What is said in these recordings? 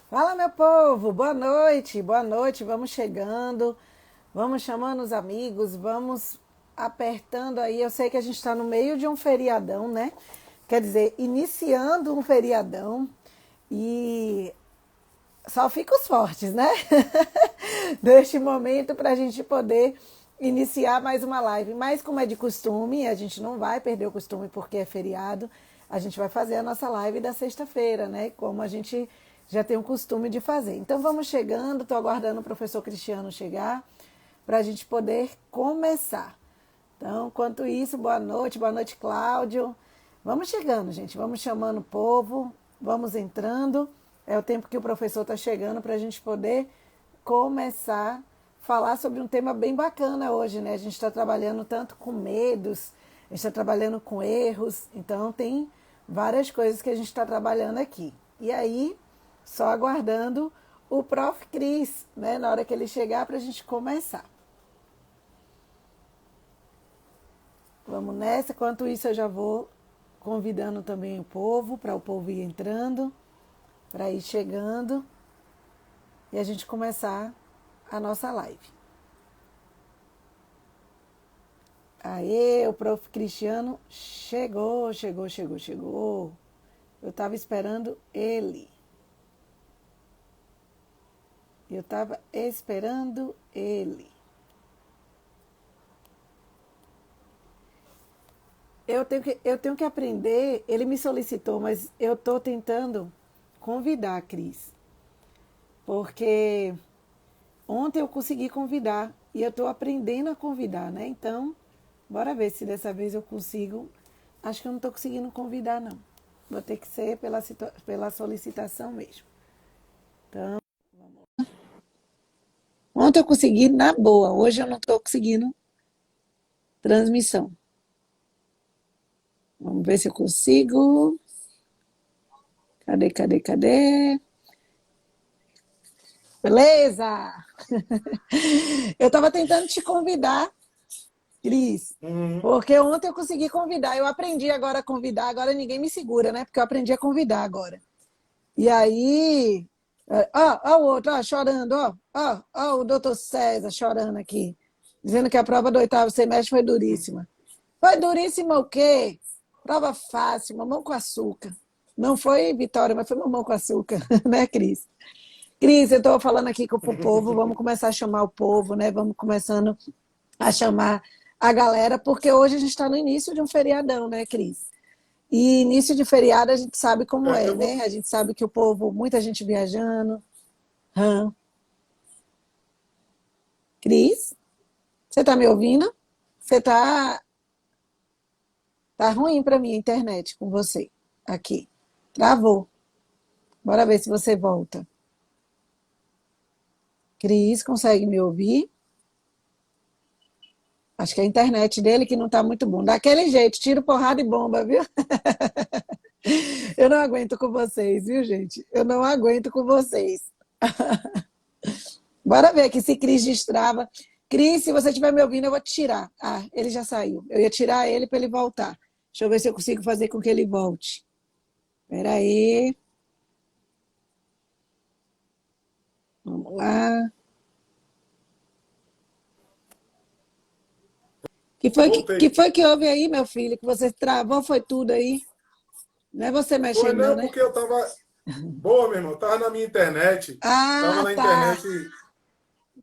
Fala, meu povo, boa noite, boa noite. Vamos chegando, vamos chamando os amigos, vamos apertando aí. Eu sei que a gente está no meio de um feriadão, né? Quer dizer, iniciando um feriadão e só fica os fortes, né? Deste momento para a gente poder iniciar mais uma live. Mas como é de costume, a gente não vai perder o costume porque é feriado. A gente vai fazer a nossa live da sexta-feira, né? Como a gente já tem o costume de fazer. Então vamos chegando, estou aguardando o professor Cristiano chegar para a gente poder começar. Então, enquanto isso, boa noite, Cláudio. Vamos chegando, gente, vamos chamando o povo, vamos entrando. É o tempo que o professor está chegando para a gente poder começar a falar sobre um tema bem bacana hoje, né? A gente está trabalhando tanto com medos, a gente está trabalhando com erros, então tem várias coisas que a gente está trabalhando aqui. E aí, só aguardando o Prof. Cris, né? Na hora que ele chegar para a gente começar. Vamos nessa. Enquanto isso, eu já vou convidando também o povo, para o povo ir entrando, para ir chegando e a gente começar a nossa live. Aê, o prof. Cristiano chegou. Eu estava esperando ele. Eu tenho que aprender, ele me solicitou, mas eu estou tentando convidar a Cris, porque ontem eu consegui convidar e eu estou aprendendo a convidar, né? Então, bora ver se dessa vez eu consigo. Acho que eu não estou conseguindo convidar, não. Vou ter que ser pela solicitação mesmo. Então, ontem eu consegui na boa, hoje eu não estou conseguindo transmissão. Vamos ver se eu consigo. Cadê? Beleza! Eu estava tentando te convidar, Cris, Uhum. porque ontem eu consegui convidar. Eu aprendi agora a convidar, agora ninguém me segura, né? Porque eu aprendi a convidar agora. E aí, ó o outro, ó, chorando, ó o doutor César chorando aqui, dizendo que a prova do oitavo semestre foi duríssima. Foi duríssima o quê? Prova fácil, mamão com açúcar. Não foi Vitória, mas foi mamão com açúcar, né, Cris? Cris, eu estou falando aqui com o povo, vamos começar a chamar o povo, né? Vamos começando a chamar a galera, porque hoje a gente está no início de um feriadão, né, Cris? E início de feriado a gente sabe como É, é, eu vou. né? A gente sabe que o povo, muita gente viajando. Hã? Cris, você está me ouvindo? Você tá ruim para mim a internet com você aqui. Travou. Bora ver se você volta. Cris, consegue me ouvir? Acho que é a internet dele que não está muito bom. Daquele jeito, tiro, porrada e bomba, viu? Eu não aguento com vocês, viu, gente? Eu não aguento com vocês. Bora ver aqui se Cris destrava. Cris, se você estiver me ouvindo, eu vou te tirar. Ah, ele já saiu. Eu ia tirar ele para ele voltar. Deixa eu ver se eu consigo fazer com que ele volte. Espera aí. Vamos lá. Que Voltei. foi que houve aí, meu filho? Que você travou, foi tudo aí? Não é você Foi mexendo, não, não, né? porque eu tava. Boa, meu irmão. Tava na minha internet. Tava Ah, na tá. internet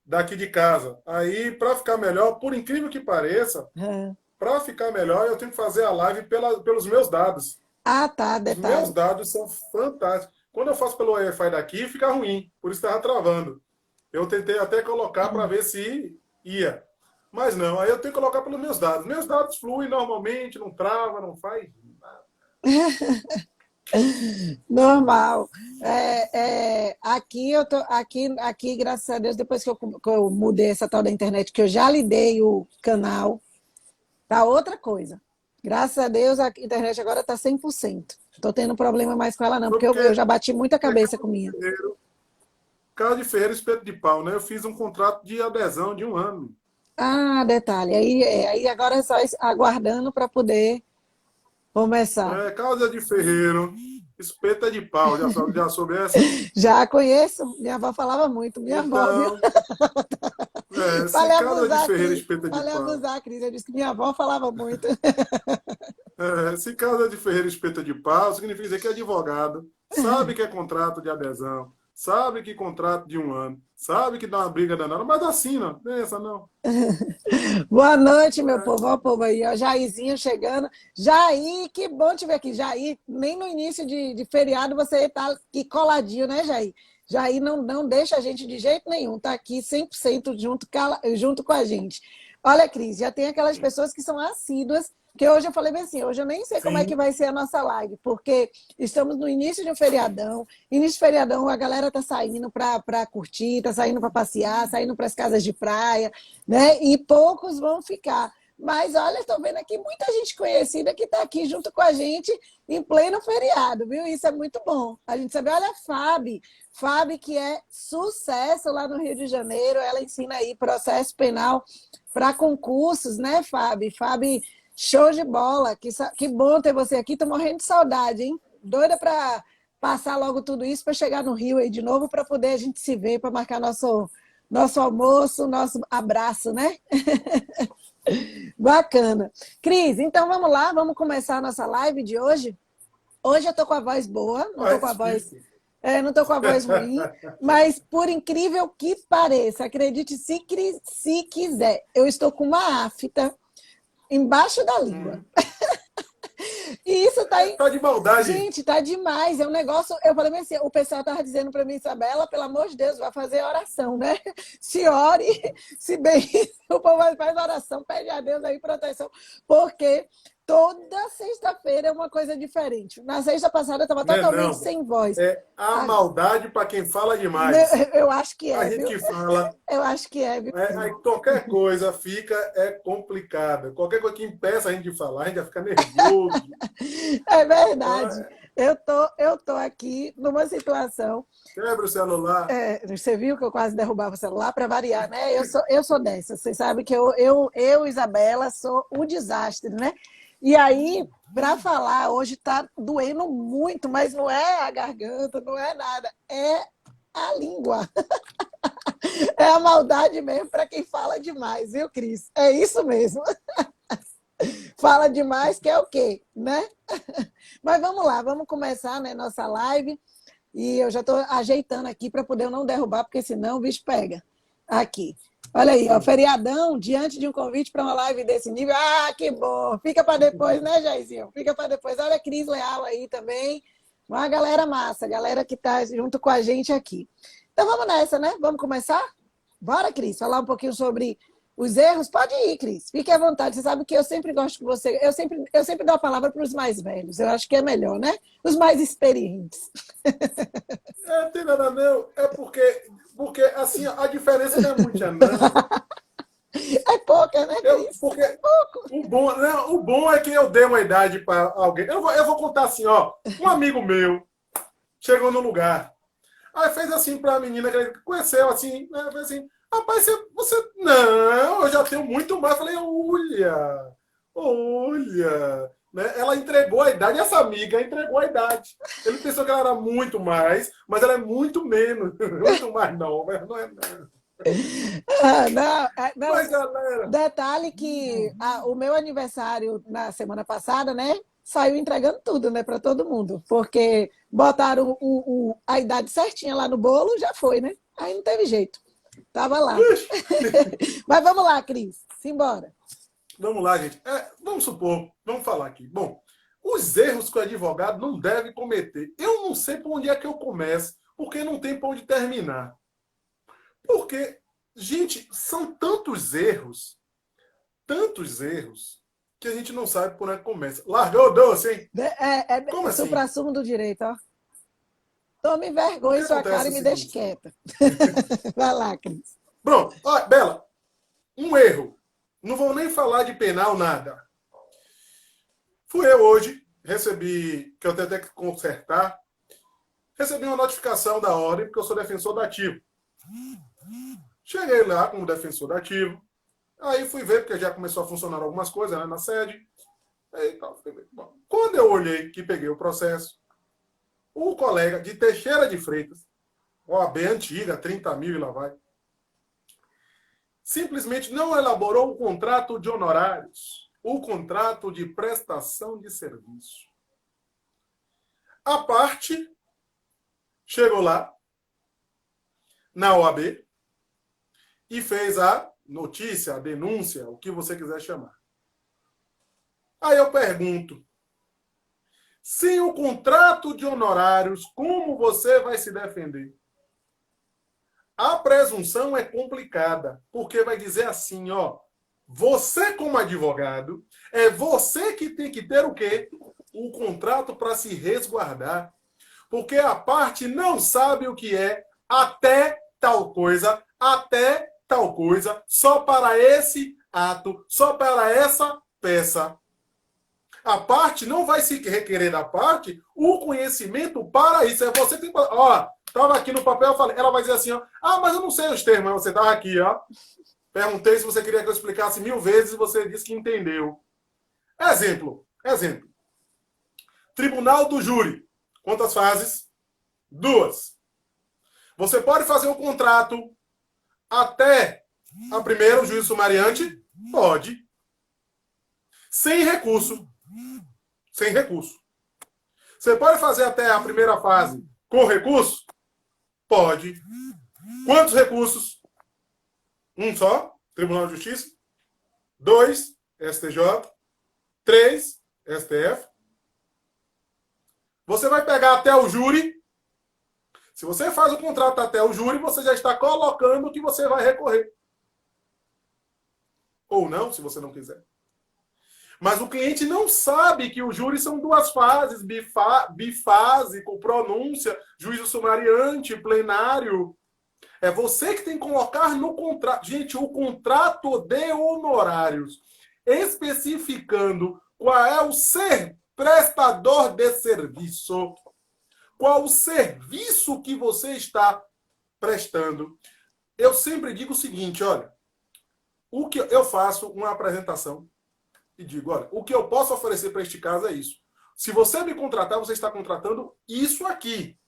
daqui de casa. Aí, para ficar melhor, por incrível que pareça, para ficar melhor, eu tenho que fazer a live pelos meus dados. Ah, tá, Os meus detalhe. dados são fantásticos. Quando eu faço pelo Wi-Fi daqui, fica ruim. Por isso estava travando. Eu tentei até colocar para ver se ia. Mas não, aí eu tenho que colocar pelos meus dados. Meus dados fluem normalmente, não trava, não faz nada. Normal. Aqui eu tô, aqui, graças a Deus, depois que eu mudei essa tal da internet, que eu já lhe dei o canal, tá outra coisa. Graças a Deus, a internet agora tá 100%. Tô tendo problema mais com ela, não, Foi porque eu porque já bati muita é cabeça com minha. casa de ferreiro, espeto de pau, né? Eu fiz um contrato de adesão de um ano. Ah, detalhe. Aí agora é só aguardando para poder começar. É, casa de ferreiro. Espeta de pau, já soube essa? Já conheço, minha avó falava muito, minha avó, viu? Então, se Falei casa de abusar, ferreira, Cris. espeta de Falei pau. abusar, Cris. Eu disse que minha avó falava muito. Se casa de ferreira, espeta de pau, significa dizer que é advogado, sabe que é contrato de adesão, sabe que contrato de 1 ano, sabe que dá uma briga danada, mas assim, não, pensa não. Boa noite, meu povo. Olha o povo aí, ó. Jairzinho chegando. Jair, que bom te ver aqui. Jair, nem no início de feriado você tá aqui coladinho, né, Jair? Jair não deixa a gente de jeito nenhum. Tá aqui 100% junto com a gente. Olha, Cris, já tem aquelas pessoas que são assíduas, que hoje eu falei bem assim, hoje eu nem sei como é que Sim, vai ser a nossa live, porque estamos no início de um feriadão. Início de feriadão, a galera tá saindo para curtir, tá saindo para passear, saindo para as casas de praia, né? E poucos vão ficar. Mas olha, estou vendo aqui muita gente conhecida que está aqui junto com a gente em pleno feriado, viu? Isso é muito bom. A gente sabe, olha a Fábio, que é sucesso lá no Rio de Janeiro, ela ensina aí processo penal para concursos, né, Fábio? Fábio, show de bola. Que bom ter você aqui. Estou morrendo de saudade, hein? Doida para passar logo tudo isso para chegar no Rio aí de novo para poder a gente se ver, para marcar nosso almoço, nosso abraço, né? Bacana. Cris, então vamos lá, vamos começar a nossa live de hoje. Hoje eu tô com a voz boa, não tô com a voz, difícil. não tô com a voz ruim, mas por incrível que pareça, acredite se quiser, eu estou com uma afta embaixo da língua. E isso tá Tá de maldade. Gente, tá demais. É um negócio. Eu falei assim: o pessoal tava dizendo para mim, Isabela, pelo amor de Deus, vai fazer oração, né? Se ore, se bem, o povo faz oração, pede a Deus aí proteção, porque toda sexta-feira é uma coisa diferente. Na sexta passada eu estava Não é totalmente não. sem voz. É a Ah, maldade para quem fala demais. eu acho que A é, gente viu? que fala, Eu acho que é, viu? aí qualquer coisa fica complicada. Qualquer coisa que impeça a gente de falar, a gente já fica nervoso. É Então, verdade. Eu tô aqui numa situação. quebra o celular. Você viu que eu quase derrubava o celular para variar, né? Eu sou dessa. Você sabe que Isabela, sou o desastre, né? E aí, para falar, hoje está doendo muito, mas não é a garganta, não é nada, é a língua. É a maldade mesmo para quem fala demais, viu, Cris? É isso mesmo. Fala demais, que é o quê, né? Mas vamos lá, vamos começar, né, nossa live. E eu já estou ajeitando aqui para poder não derrubar, porque senão o bicho pega. Aqui. Olha aí, ó, feriadão, diante de um convite para uma live desse nível. Ah, que bom! Fica para depois, né, Jairzinho? Fica para depois. Olha a Cris Leal aí também. Uma galera massa, galera que está junto com a gente aqui. Então vamos nessa, né? Vamos começar? Bora, Cris, falar um pouquinho sobre os erros. Pode ir, Cris. Fique à vontade. Você sabe que eu sempre gosto que você. Eu sempre dou a palavra para os mais velhos. Eu acho que é melhor, né? Os mais experientes. Não tem nada não. É porque assim, a diferença não é muita, não. É pouca, né, Cris? Porque É pouco. o bom é que eu dei uma idade para alguém. Eu vou contar assim, ó. Um amigo meu chegou no lugar. Aí fez assim para a menina que ele conheceu, assim, né? Fez assim, rapaz, você. Não, eu já tenho muito mais. Eu falei, olha. Né? Ela entregou a idade, essa amiga entregou a idade. Ele pensou que ela era muito mais, mas ela é muito menos. Muito mais nova, não é não. Não. Mas, galera. Detalhe que o meu aniversário na semana passada, né? Saiu entregando tudo, né, para todo mundo. Porque botaram a idade certinha lá no bolo, já foi, né? Aí não teve jeito. Tava lá. Mas vamos lá, Cris. Simbora. Vamos lá, gente. Vamos supor, vamos falar aqui. Bom, os erros que o advogado não deve cometer. Eu não sei por onde é que eu começo, porque não tem por onde terminar. Porque, gente, são tantos erros, que a gente não sabe por onde começa. Largou o doce, hein? Como assim? Supra-sumo do direito, ó. Tome vergonha em sua cara e me deixe quieta. Vai lá, Cris. Pronto. Olha, Bela, um erro. Não vou nem falar de penal, nada. Fui eu hoje, recebi, que eu tenho até que consertar, recebi uma notificação da ordem, porque eu sou defensor da ativo. Cheguei lá como defensor da ativo. Aí fui ver, porque já começou a funcionar algumas coisas, né, na sede. Aí, bom, quando eu olhei que peguei o processo, O colega de Teixeira de Freitas, OAB antiga, 30 mil e lá vai, simplesmente não elaborou o contrato de honorários, o contrato de prestação de serviço. A parte chegou lá, na OAB, e fez a notícia, a denúncia, o que você quiser chamar. Aí eu pergunto, sem o contrato de honorários, como você vai se defender? A presunção é complicada, porque vai dizer assim, ó, você como advogado, é você que tem que ter o quê? O contrato para se resguardar. Porque a parte não sabe o que é até tal coisa, só para esse ato, só para essa peça. A parte não vai se requerer da parte o conhecimento para isso. É você que tem. Ó, estava aqui no papel, eu falei, ela vai dizer assim, ó, ah, mas eu não sei os termos, você estava aqui, ó. Perguntei se você queria que eu explicasse 1000 vezes e você disse que entendeu. Exemplo. Tribunal do júri. Quantas fases? 2. Você pode fazer o contrato até a primeira, o juízo sumariante? Pode. Sem recurso. Sem recurso. Você pode fazer até a primeira fase com recurso? Pode. Quantos recursos? Um só, Tribunal de Justiça. 2, STJ. 3, STF. Você vai pegar até o júri. Se você faz o contrato até o júri, você já está colocando que você vai recorrer. Ou não, se você não quiser. Mas o cliente não sabe que o júri são 2 fases, bifásico, pronúncia, juízo sumariante, plenário. É você que tem que colocar no contrato. Gente, o contrato de honorários, especificando qual é o prestador de serviço. Qual o serviço que você está prestando. Eu sempre digo o seguinte, olha, o que eu faço uma apresentação e digo, olha, o que eu posso oferecer para este caso é isso. Se você me contratar, você está contratando isso aqui.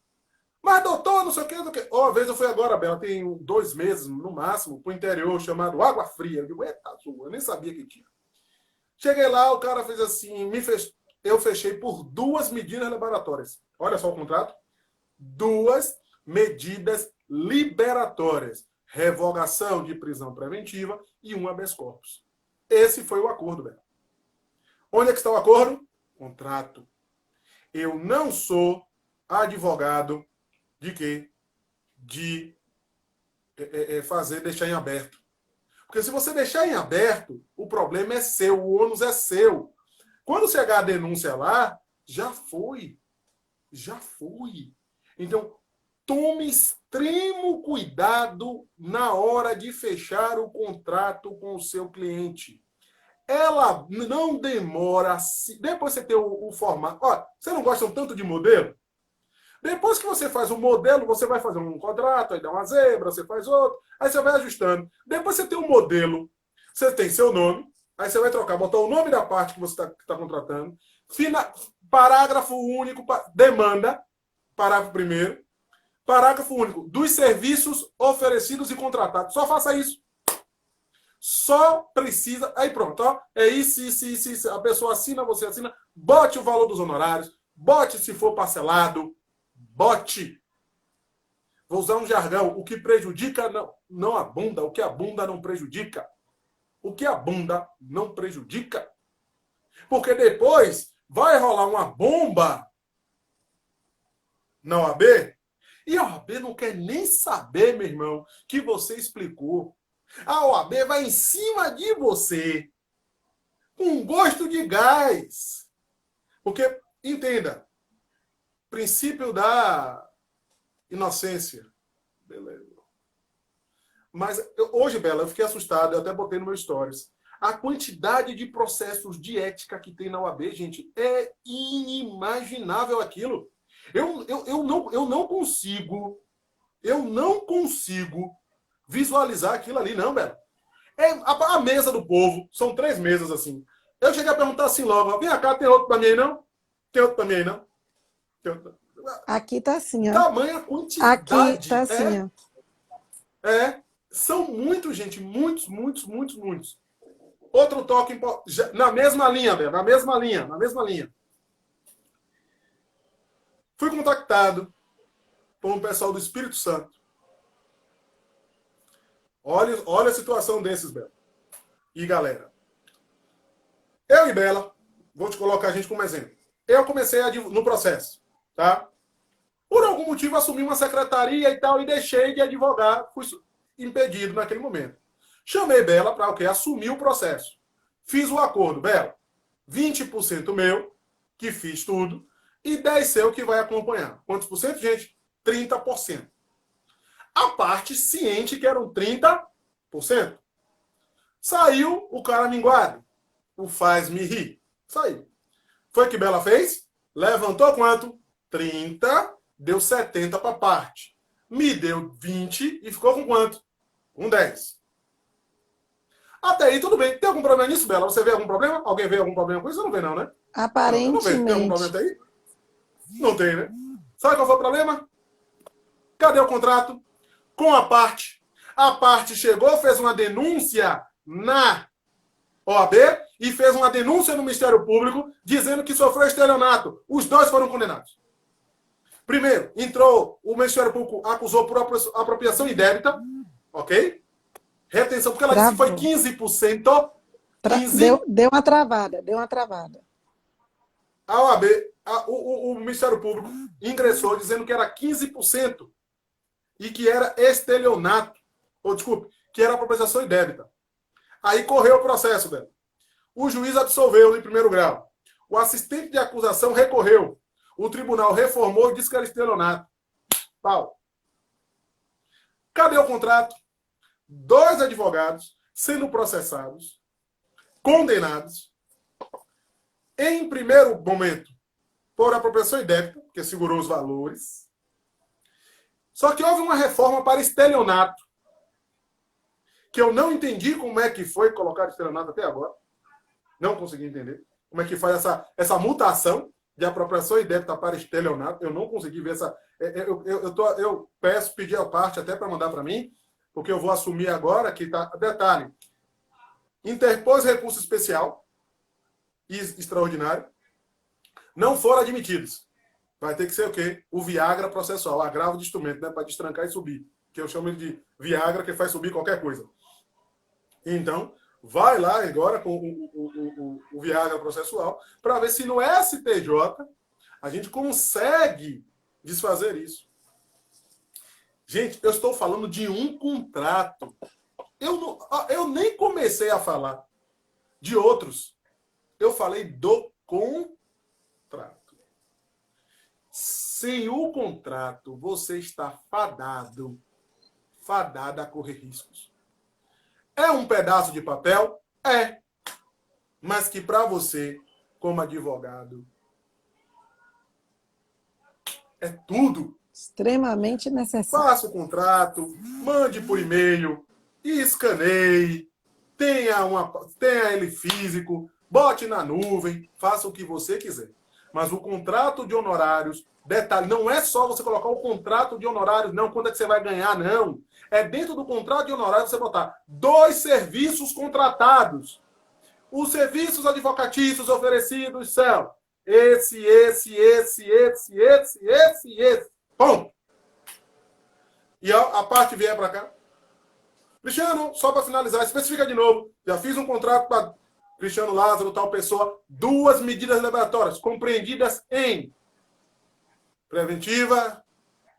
Mas, doutor, não sei o que, não sei o que. Uma vez eu fui agora, Bela, tem 2 meses, no máximo, para o interior, chamado Água Fria. Eu digo, eita, eu nem sabia que tinha. Cheguei lá, o cara fez assim, eu fechei por 2 medidas liberatórias. Olha só o contrato. 2 medidas liberatórias. Revogação de prisão preventiva e um habeas corpus. Esse foi o acordo, Bela. Onde é que está o acordo? Contrato. Eu não sou advogado de quê? De deixar em aberto. Porque se você deixar em aberto, o problema é seu, o ônus é seu. Quando chegar a denúncia lá, já foi. Já foi. Então, tome extremo cuidado na hora de fechar o contrato com o seu cliente. Ela não demora. Depois você tem o formato. Ó, você não gosta tanto de modelo? Depois que você faz o modelo, você vai fazer um quadrado, aí dá uma zebra, você faz outro, aí você vai ajustando. Depois você tem um modelo, você tem seu nome, aí você vai trocar, botar o nome da parte que você está contratando, parágrafo único, demanda, parágrafo primeiro, parágrafo único, dos serviços oferecidos e contratados. Só faça isso. Só precisa. Aí pronto, ó. É isso. A pessoa assina, você assina. Bote o valor dos honorários. Bote se for parcelado. Bote. Vou usar um jargão. O que prejudica não abunda. O que abunda não prejudica. O que abunda não prejudica. Porque depois vai rolar uma bomba na OAB. E a OAB não quer nem saber, meu irmão, que você explicou. A OAB vai em cima de você com gosto de gás. Porque, entenda, princípio da inocência. Beleza. Mas hoje, Bela, eu fiquei assustado, eu até botei no meu stories. A quantidade de processos de ética que tem na OAB, gente, é inimaginável aquilo. Eu não consigo visualizar aquilo ali, não, Bela. É a mesa do povo, são 3 mesas assim. Eu cheguei a perguntar assim logo, vem cá, tem outro pra mim aí, não? Tem outro pra mim aí, não? Aqui tá assim, ó. Tamanha Aqui tá quantidade. assim, ó. São muitos, gente. Muitos. Outro toque importante. Na mesma linha, Bel, na mesma linha. Fui contactado por um pessoal do Espírito Santo. Olha a situação desses, Bel. E galera. Eu e Bela, vou te colocar a gente como exemplo. Eu comecei no processo, tá? Por algum motivo assumi uma secretaria e tal e deixei de advogar, fui impedido naquele momento. Chamei Bela para o quê? Assumir o processo. Fiz o acordo, Bela. 20% meu, que fiz tudo, e 10% seu que vai acompanhar. Quantos por cento, gente? 30%. A parte ciente que eram 30%. Saiu o cara minguado. O faz-me rir. Saiu. Foi o que Bela fez? Levantou quanto? 30, deu 70 para parte. Me deu 20 e ficou com quanto? Com 10. Até aí tudo bem. Tem algum problema nisso, Bela? Você vê algum problema? Alguém vê algum problema com isso? Você não vê não, né? Não, eu não vejo. Tem algum problema Aparentemente. aí? Não tem, né? Sabe qual foi o problema? Cadê o contrato? Com a parte. A parte chegou, fez uma denúncia na OAB e fez uma denúncia no Ministério Público dizendo que sofreu estelionato. Os dois foram condenados. Primeiro, entrou, o Ministério Público acusou por apropriação indébita, ok? Retenção, porque ela disse que foi Travou. 15%. Deu uma travada, deu uma travada. A OAB, o Ministério Público ingressou dizendo que era 15% e que era estelionato. Ou, desculpe, que era apropriação indébita. Aí correu o processo dela. O juiz absolveu em primeiro grau. O assistente de acusação recorreu. O tribunal reformou e disse que era estelionato. Pau. Cadê o contrato? 2 advogados sendo processados, condenados, em primeiro momento, por apropriação indébita, porque segurou os valores. Só que houve uma reforma para estelionato, que eu não entendi como é que foi colocar estelionato até agora. Não consegui entender como é que faz essa mutação de apropriação indébita para estelionato. Eu não consegui ver essa... Eu peço, pedir a parte até para mandar para mim, porque eu vou assumir agora que tá... Detalhe. Interpôs recurso especial e extraordinário. Não foram admitidos. Vai ter que ser o quê? O Viagra processual, agravo de instrumento, né? Para destrancar e subir. Que eu chamo de Viagra, que faz subir qualquer coisa. Então, vai lá agora com o Viagra processual para ver se no STJ a gente consegue desfazer isso. Gente, eu estou falando de um contrato. Eu nem comecei a falar de outros. Eu falei do contrato. Sem o contrato, você está fadada a correr riscos. É um pedaço de papel? É. Mas que para você, como advogado, é tudo. Extremamente necessário. Faça o contrato, mande por e-mail, escaneie, tenha ele físico, bote na nuvem, faça o que você quiser. Mas o contrato de honorários, detalhe, não é só você colocar o contrato de honorários, não, quanto é que você vai ganhar, não. É dentro do contrato de honorários você botar 2 serviços contratados. Os serviços advocatícios oferecidos são esse. Ponto. E a parte vier para cá. Cristiano, só para finalizar, especifica de novo. Já fiz um contrato para Cristiano Lázaro, tal pessoa, 2 medidas liberatórias compreendidas em preventiva,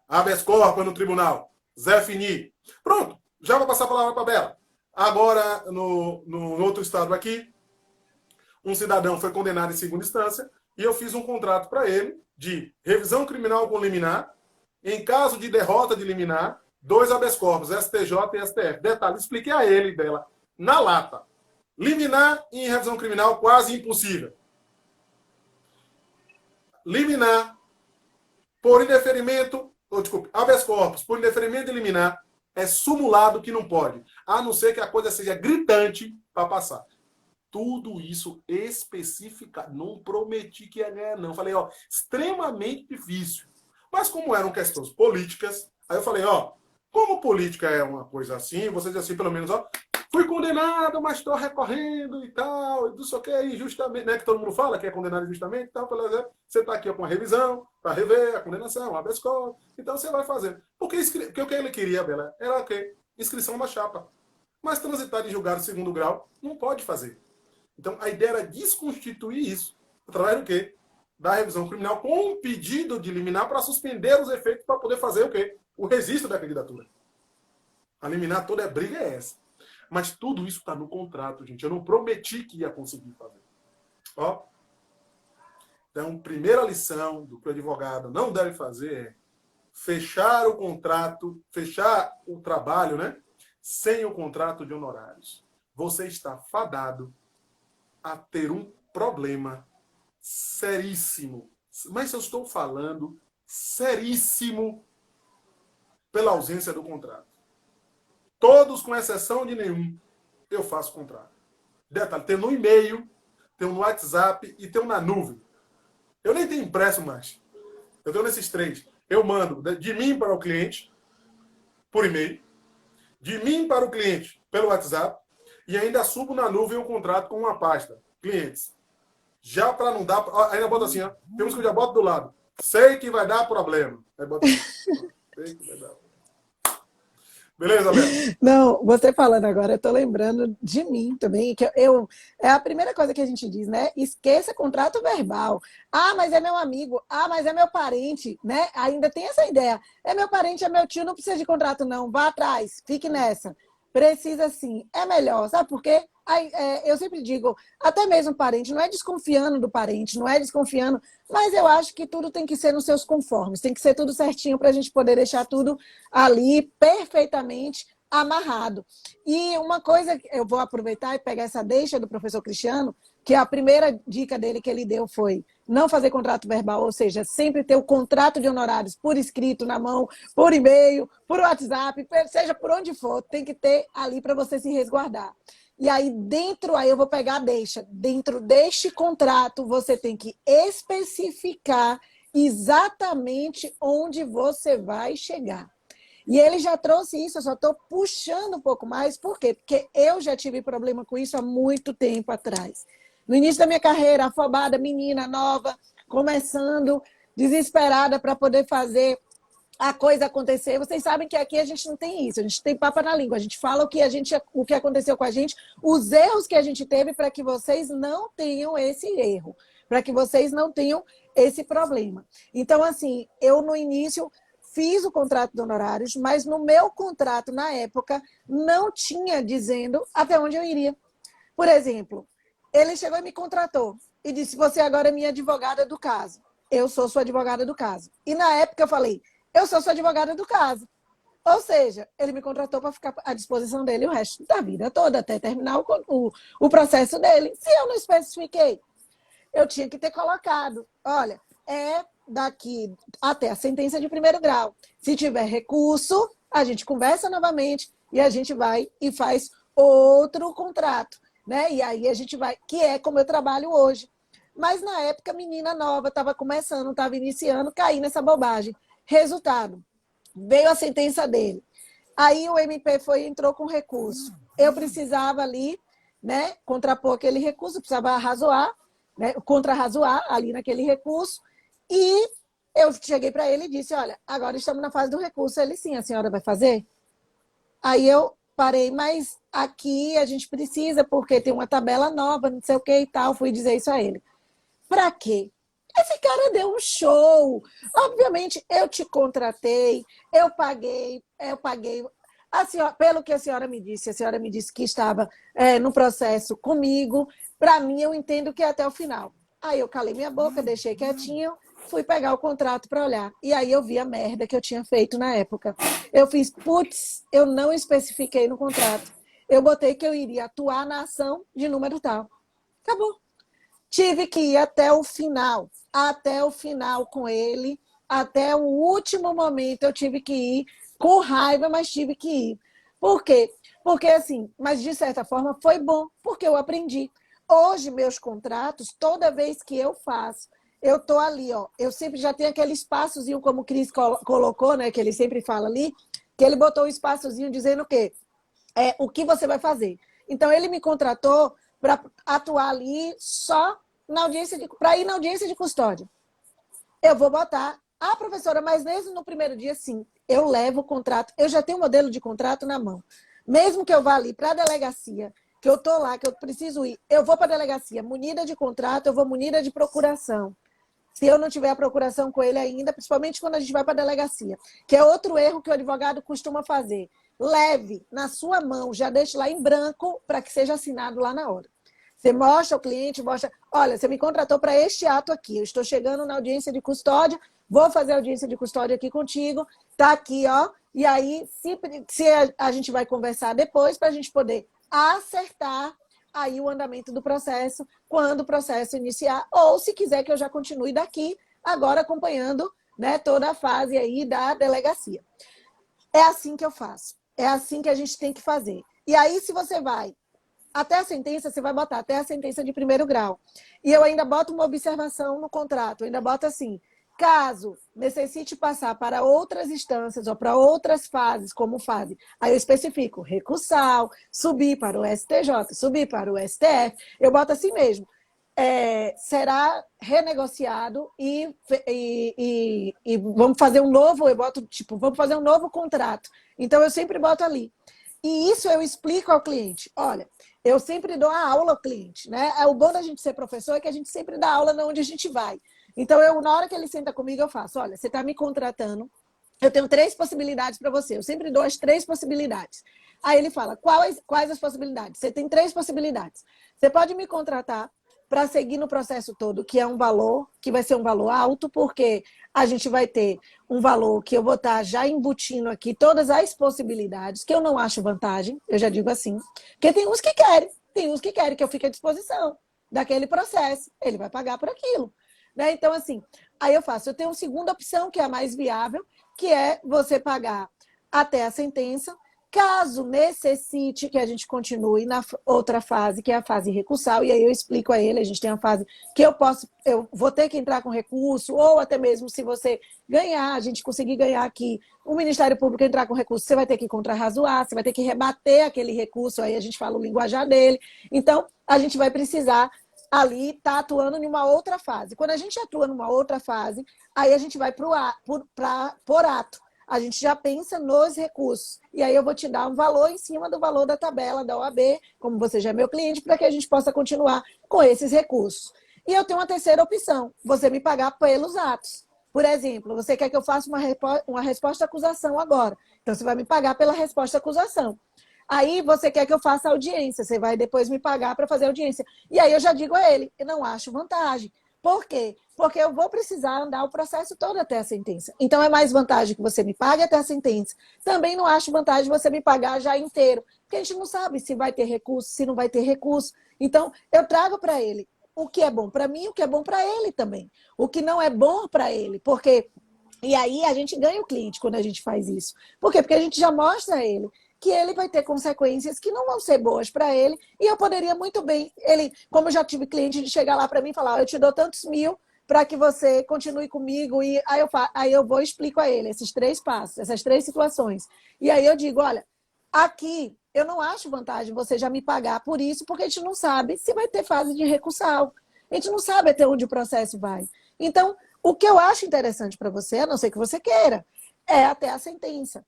habeas corpus no tribunal, Zé Fini. Pronto, já vou passar a palavra para a Bela. Agora, no outro estado aqui, um cidadão foi condenado em segunda instância e eu fiz um contrato para ele de revisão criminal com liminar. Em caso de derrota de liminar, 2 habeas corpus, STJ e STF. Detalhe, expliquei a ele, Bela, na lata. Liminar em revisão criminal quase impossível. Liminar por indeferimento, habeas corpus por indeferimento de liminar é sumulado que não pode, a não ser que a coisa seja gritante para passar. Tudo isso especificado. Não prometi que ia ganhar, não. Falei, extremamente difícil. Mas como eram questões políticas, aí eu falei, ó, como política é uma coisa assim, você diz assim, pelo menos, ó, fui condenado, mas estou recorrendo e tal, não sei o que, injustamente, né, que todo mundo fala que é condenado injustamente e tal, você está aqui com a revisão, para rever a condenação, a habeas corpus, então você vai fazer. Porque o que ele queria, Bela, era o quê? Inscrição na chapa. Mas transitar de julgado de segundo grau não pode fazer. Então, a ideia era desconstituir isso. Através do quê? Da revisão criminal com um pedido de liminar para suspender os efeitos para poder fazer o quê? O registro da candidatura. A liminar toda a briga é essa. Mas tudo isso está no contrato, gente. Eu não prometi que ia conseguir fazer. Ó. Então, primeira lição do que o advogado não deve fazer é fechar o contrato, fechar o trabalho, né? Sem o contrato de honorários. Você está fadado a ter um problema seríssimo. Mas eu estou falando seríssimo pela ausência do contrato. Todos, com exceção de nenhum, eu faço contrato. Detalhe, tem no e-mail, tem no WhatsApp e tem na nuvem. Eu nem tenho impresso mais. Eu tenho nesses três. Eu mando de mim para o cliente, por e-mail, de mim para o cliente, pelo WhatsApp, e ainda subo na nuvem um contrato com uma pasta. Clientes. Já para não dar... Ainda bota assim, ó. Tem uns que eu já boto do lado. Sei que vai dar problema. Aí bota assim. Sei que vai dar problema. Beleza, Beto? Não, você falando agora, eu tô lembrando de mim também, que é a primeira coisa que a gente diz, né? Esqueça contrato verbal. Ah, mas é meu amigo. Ah, mas é meu parente, né? Ainda tem essa ideia. É meu parente, é meu tio, não precisa de contrato, não. Vá atrás, fique nessa. Precisa sim, é melhor, sabe por quê? Aí, eu sempre digo, até mesmo parente, não é desconfiando do parente, não é desconfiando, mas eu acho que tudo tem que ser nos seus conformes, tem que ser tudo certinho para a gente poder deixar tudo ali perfeitamente amarrado. E uma coisa, eu vou aproveitar e pegar essa deixa do professor Cristiano, que a primeira dica dele que ele deu foi não fazer contrato verbal, ou seja, sempre ter o contrato de honorários por escrito, na mão, por e-mail, por WhatsApp, seja por onde for, tem que ter ali para você se resguardar. E aí aí eu vou pegar a deixa. Dentro deste contrato, você tem que especificar exatamente onde você vai chegar. E ele já trouxe isso, eu só estou puxando um pouco mais. Por quê? Porque eu já tive problema com isso há muito tempo atrás. No início da minha carreira, afobada, menina nova, começando, desesperada para poder fazer a coisa acontecer. Vocês sabem que aqui a gente não tem isso, a gente tem papo na língua, a gente fala o que aconteceu com a gente, os erros que a gente teve para que vocês não tenham esse erro, para que vocês não tenham esse problema. Então, assim, eu no início fiz o contrato de honorários, mas no meu contrato, na época, não tinha dizendo até onde eu iria. Por exemplo, ele chegou e me contratou e disse, você agora é minha advogada do caso. Eu sou sua advogada do caso. E na época eu falei, eu sou sua advogada do caso. Ou seja, ele me contratou para ficar à disposição dele o resto da vida toda, até terminar o processo dele. Se eu não especifiquei, eu tinha que ter colocado, olha, é daqui até a sentença de primeiro grau. Se tiver recurso, a gente conversa novamente e a gente vai e faz outro contrato, né? E aí a gente vai, que é como eu trabalho hoje. Mas na época, menina nova, estava começando, estava iniciando, caí nessa bobagem. Resultado, veio a sentença dele. Aí o MP entrou com recurso. Eu precisava ali, né, contrapor aquele recurso, precisava arrazoar, né, contra-arrazoar ali naquele recurso. E eu cheguei para ele e disse, olha, agora estamos na fase do recurso. Ele, sim, a senhora vai fazer? Aí eu parei, mas aqui a gente precisa, porque tem uma tabela nova, não sei o que e tal. Fui dizer isso a ele. Para quê? Esse cara deu um show. Obviamente, eu te contratei, eu paguei. A senhora, pelo que a senhora me disse que estava no processo comigo. Para mim, eu entendo que é até o final. Aí eu calei minha boca, deixei quietinho, fui pegar o contrato para olhar. E aí eu vi a merda que eu tinha feito na época. Eu fiz, putz, eu não especifiquei no contrato. Eu botei que eu iria atuar na ação de número tal. Acabou. Tive que ir até o final com ele, até o último momento eu tive que ir, com raiva, mas tive que ir. Por quê? Porque assim, mas de certa forma foi bom, porque eu aprendi. Hoje, meus contratos, toda vez que eu faço, eu tô ali, ó. Eu sempre já tenho aquele espaçozinho, como o Cris colocou, né? Que ele sempre fala ali, que ele botou um espaçozinho dizendo o quê? O que você vai fazer. Então, ele me contratou para atuar ali só na audiência para ir na audiência de custódia. Eu vou botar professora, mas mesmo no primeiro dia, sim, eu levo o contrato, eu já tenho o modelo de contrato na mão. Mesmo que eu vá ali para a delegacia, que eu estou lá, que eu preciso ir, eu vou para a delegacia munida de contrato, eu vou munida de procuração. Se eu não tiver a procuração com ele ainda, principalmente quando a gente vai para a delegacia, que é outro erro que o advogado costuma fazer. Leve na sua mão, já deixe lá em branco para que seja assinado lá na hora. Você mostra ao cliente, mostra, olha, você me contratou para este ato aqui, eu estou chegando na audiência de custódia, vou fazer a audiência de custódia aqui contigo, tá aqui, ó, e aí se a gente vai conversar depois para a gente poder acertar aí o andamento do processo, quando o processo iniciar, ou se quiser que eu já continue daqui, agora acompanhando, né, toda a fase aí da delegacia. É assim que eu faço, é assim que a gente tem que fazer. E aí, se você vai até a sentença, você vai botar até a sentença de primeiro grau. E eu ainda boto uma observação no contrato, eu ainda boto assim, caso necessite passar para outras instâncias ou para outras fases, como fase, aí eu especifico recursal, subir para o STJ, subir para o STF, eu boto assim mesmo. Será renegociado e vamos fazer um novo, eu boto, tipo, vamos fazer um novo contrato. Então, eu sempre boto ali. E isso eu explico ao cliente. Olha, eu sempre dou a aula ao cliente, né? O bom da gente ser professor é que a gente sempre dá aula onde a gente vai. Então, na hora que ele senta comigo, eu faço, olha, você está me contratando, eu tenho 3 possibilidades para você. Eu sempre dou as 3 possibilidades. Aí ele fala, quais as possibilidades? Você tem 3 possibilidades. Você pode me contratar para seguir no processo todo, que é um valor, que vai ser um valor alto, porque a gente vai ter um valor que eu vou estar já embutindo aqui todas as possibilidades, que eu não acho vantagem, eu já digo assim, porque tem uns que querem que eu fique à disposição daquele processo, ele vai pagar por aquilo. Né? Então, assim, aí eu tenho uma segunda opção, que é a mais viável, que é você pagar até a sentença. Caso necessite que a gente continue na outra fase, que é a fase recursal, e aí eu explico a ele, a gente tem uma fase que eu vou ter que entrar com recurso, ou até mesmo se você ganhar, a gente conseguir ganhar aqui, o Ministério Público entrar com recurso, você vai ter que contrarrazoar, você vai ter que rebater aquele recurso, aí a gente fala o linguajar dele. Então, a gente vai precisar ali estar atuando em uma outra fase. Quando a gente atua numa outra fase, aí a gente vai por ato. A gente já pensa nos recursos. E aí eu vou te dar um valor em cima do valor da tabela da OAB, como você já é meu cliente, para que a gente possa continuar com esses recursos. E eu tenho uma terceira opção, você me pagar pelos atos. Por exemplo, você quer que eu faça uma resposta à acusação agora. Então, você vai me pagar pela resposta à acusação. Aí, você quer que eu faça audiência, você vai depois me pagar para fazer audiência. E aí, eu já digo a ele, eu não acho vantagem. Por quê? Porque eu vou precisar andar o processo todo até a sentença. Então, é mais vantagem que você me pague até a sentença. Também não acho vantagem você me pagar já inteiro, porque a gente não sabe se vai ter recurso, se não vai ter recurso. Então, eu trago para ele o que é bom para mim, o que é bom para ele também. O que não é bom para ele, porque... E aí, a gente ganha o cliente quando a gente faz isso. Por quê? Porque a gente já mostra a ele que ele vai ter consequências que não vão ser boas para ele, e eu poderia muito bem, como eu já tive cliente de chegar lá para mim e falar, eu te dou tantos mil para que você continue comigo, e aí eu vou e explico a ele esses 3 passos, essas 3 situações. E aí eu digo, olha, aqui eu não acho vantagem você já me pagar por isso, porque a gente não sabe se vai ter fase de recursal, a gente não sabe até onde o processo vai. Então, o que eu acho interessante para você, a não ser que você queira, é até a sentença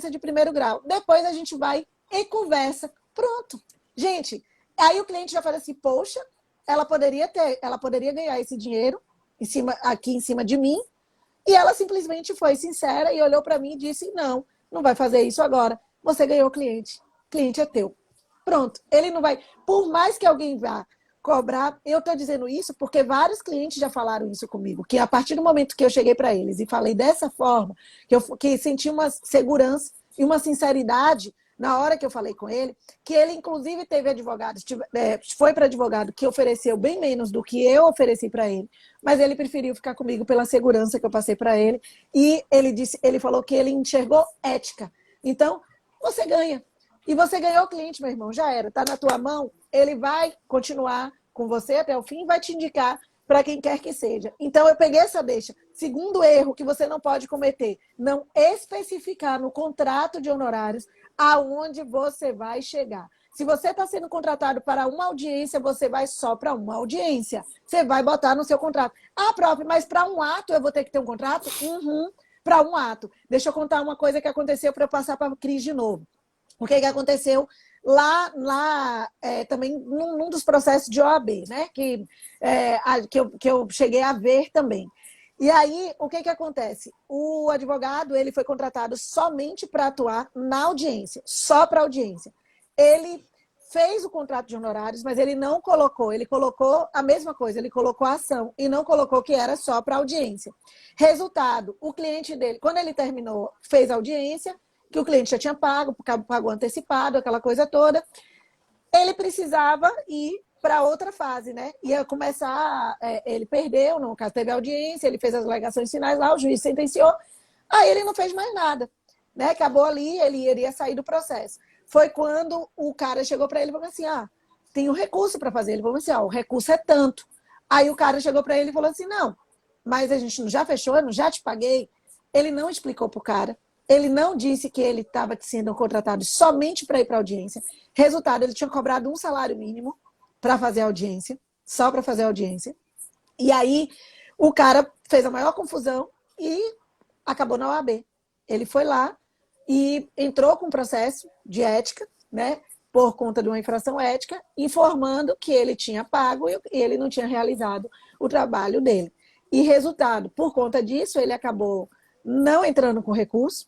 de primeiro grau. Depois a gente vai e conversa. Pronto. Gente, aí o cliente já fala assim, poxa, ela poderia ganhar esse dinheiro aqui em cima de mim, e ela simplesmente foi sincera e olhou para mim e disse, não vai fazer isso agora. Você ganhou o cliente é teu. Pronto. Ele não vai, por mais que alguém vá cobrar, eu estou dizendo isso porque vários clientes já falaram isso comigo, que a partir do momento que eu cheguei para eles e falei dessa forma, que senti uma segurança e uma sinceridade na hora que eu falei com ele, que ele inclusive teve advogado, foi para advogado que ofereceu bem menos do que eu ofereci para ele, mas ele preferiu ficar comigo pela segurança que eu passei para ele, e ele falou que ele enxergou ética. Então, você ganha. E você ganhou o cliente, meu irmão, já era. Está na tua mão, ele vai continuar com você até o fim e vai te indicar para quem quer que seja. Então, eu peguei essa deixa. Segundo erro que você não pode cometer, não especificar no contrato de honorários aonde você vai chegar. Se você está sendo contratado para uma audiência, você vai só para uma audiência. Você vai botar no seu contrato. Ah, prof, mas para um ato eu vou ter que ter um contrato? Uhum, para um ato. Deixa eu contar uma coisa que aconteceu para eu passar para a Cris de novo. O que aconteceu lá também num dos processos de OAB, né? Que eu cheguei a ver também. E aí, o que acontece? O advogado ele foi contratado somente para atuar na audiência, só para audiência. Ele fez o contrato de honorários, mas ele não colocou, ele colocou a mesma coisa, ele colocou a ação e não colocou que era só para audiência. Resultado, o cliente dele, quando ele terminou, fez a audiência, que o cliente já tinha pago, pagou antecipado, aquela coisa toda, ele precisava ir para outra fase, né? Ia começar, ele perdeu, no caso teve audiência, ele fez as alegações finais lá, o juiz sentenciou, aí ele não fez mais nada, né? Acabou ali, ele iria sair do processo. Foi quando o cara chegou para ele e falou assim, tem um recurso para fazer. Ele falou assim, o recurso é tanto. Aí o cara chegou para ele e falou assim, não, mas a gente não já fechou, eu não já te paguei. Ele não explicou para o cara. Ele não disse que ele estava sendo contratado somente para ir para a audiência. Resultado, ele tinha cobrado um salário mínimo para fazer a audiência, só para fazer a audiência. E aí o cara fez a maior confusão e acabou na OAB. Ele foi lá e entrou com um processo de ética, né, por conta de uma infração ética, informando que ele tinha pago e ele não tinha realizado o trabalho dele. E resultado, por conta disso, ele acabou não entrando com recurso,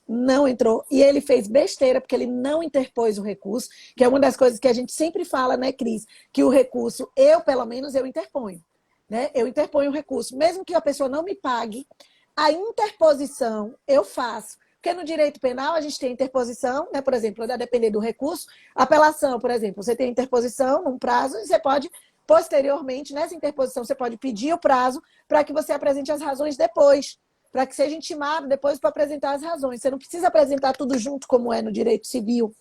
não entrou, e ele fez besteira, porque ele não interpôs o recurso, que é uma das coisas que a gente sempre fala, né, Cris, que o recurso, pelo menos, eu interponho, né? Eu interponho o recurso, mesmo que a pessoa não me pague, a interposição eu faço, porque no direito penal a gente tem interposição, né, por exemplo, a depender do recurso, apelação, por exemplo, você tem interposição num prazo e você pode, posteriormente, nessa interposição, você pode pedir o prazo para que você apresente as razões depois, para que seja intimado depois para apresentar as razões. Você não precisa apresentar tudo junto, como é no direito civil.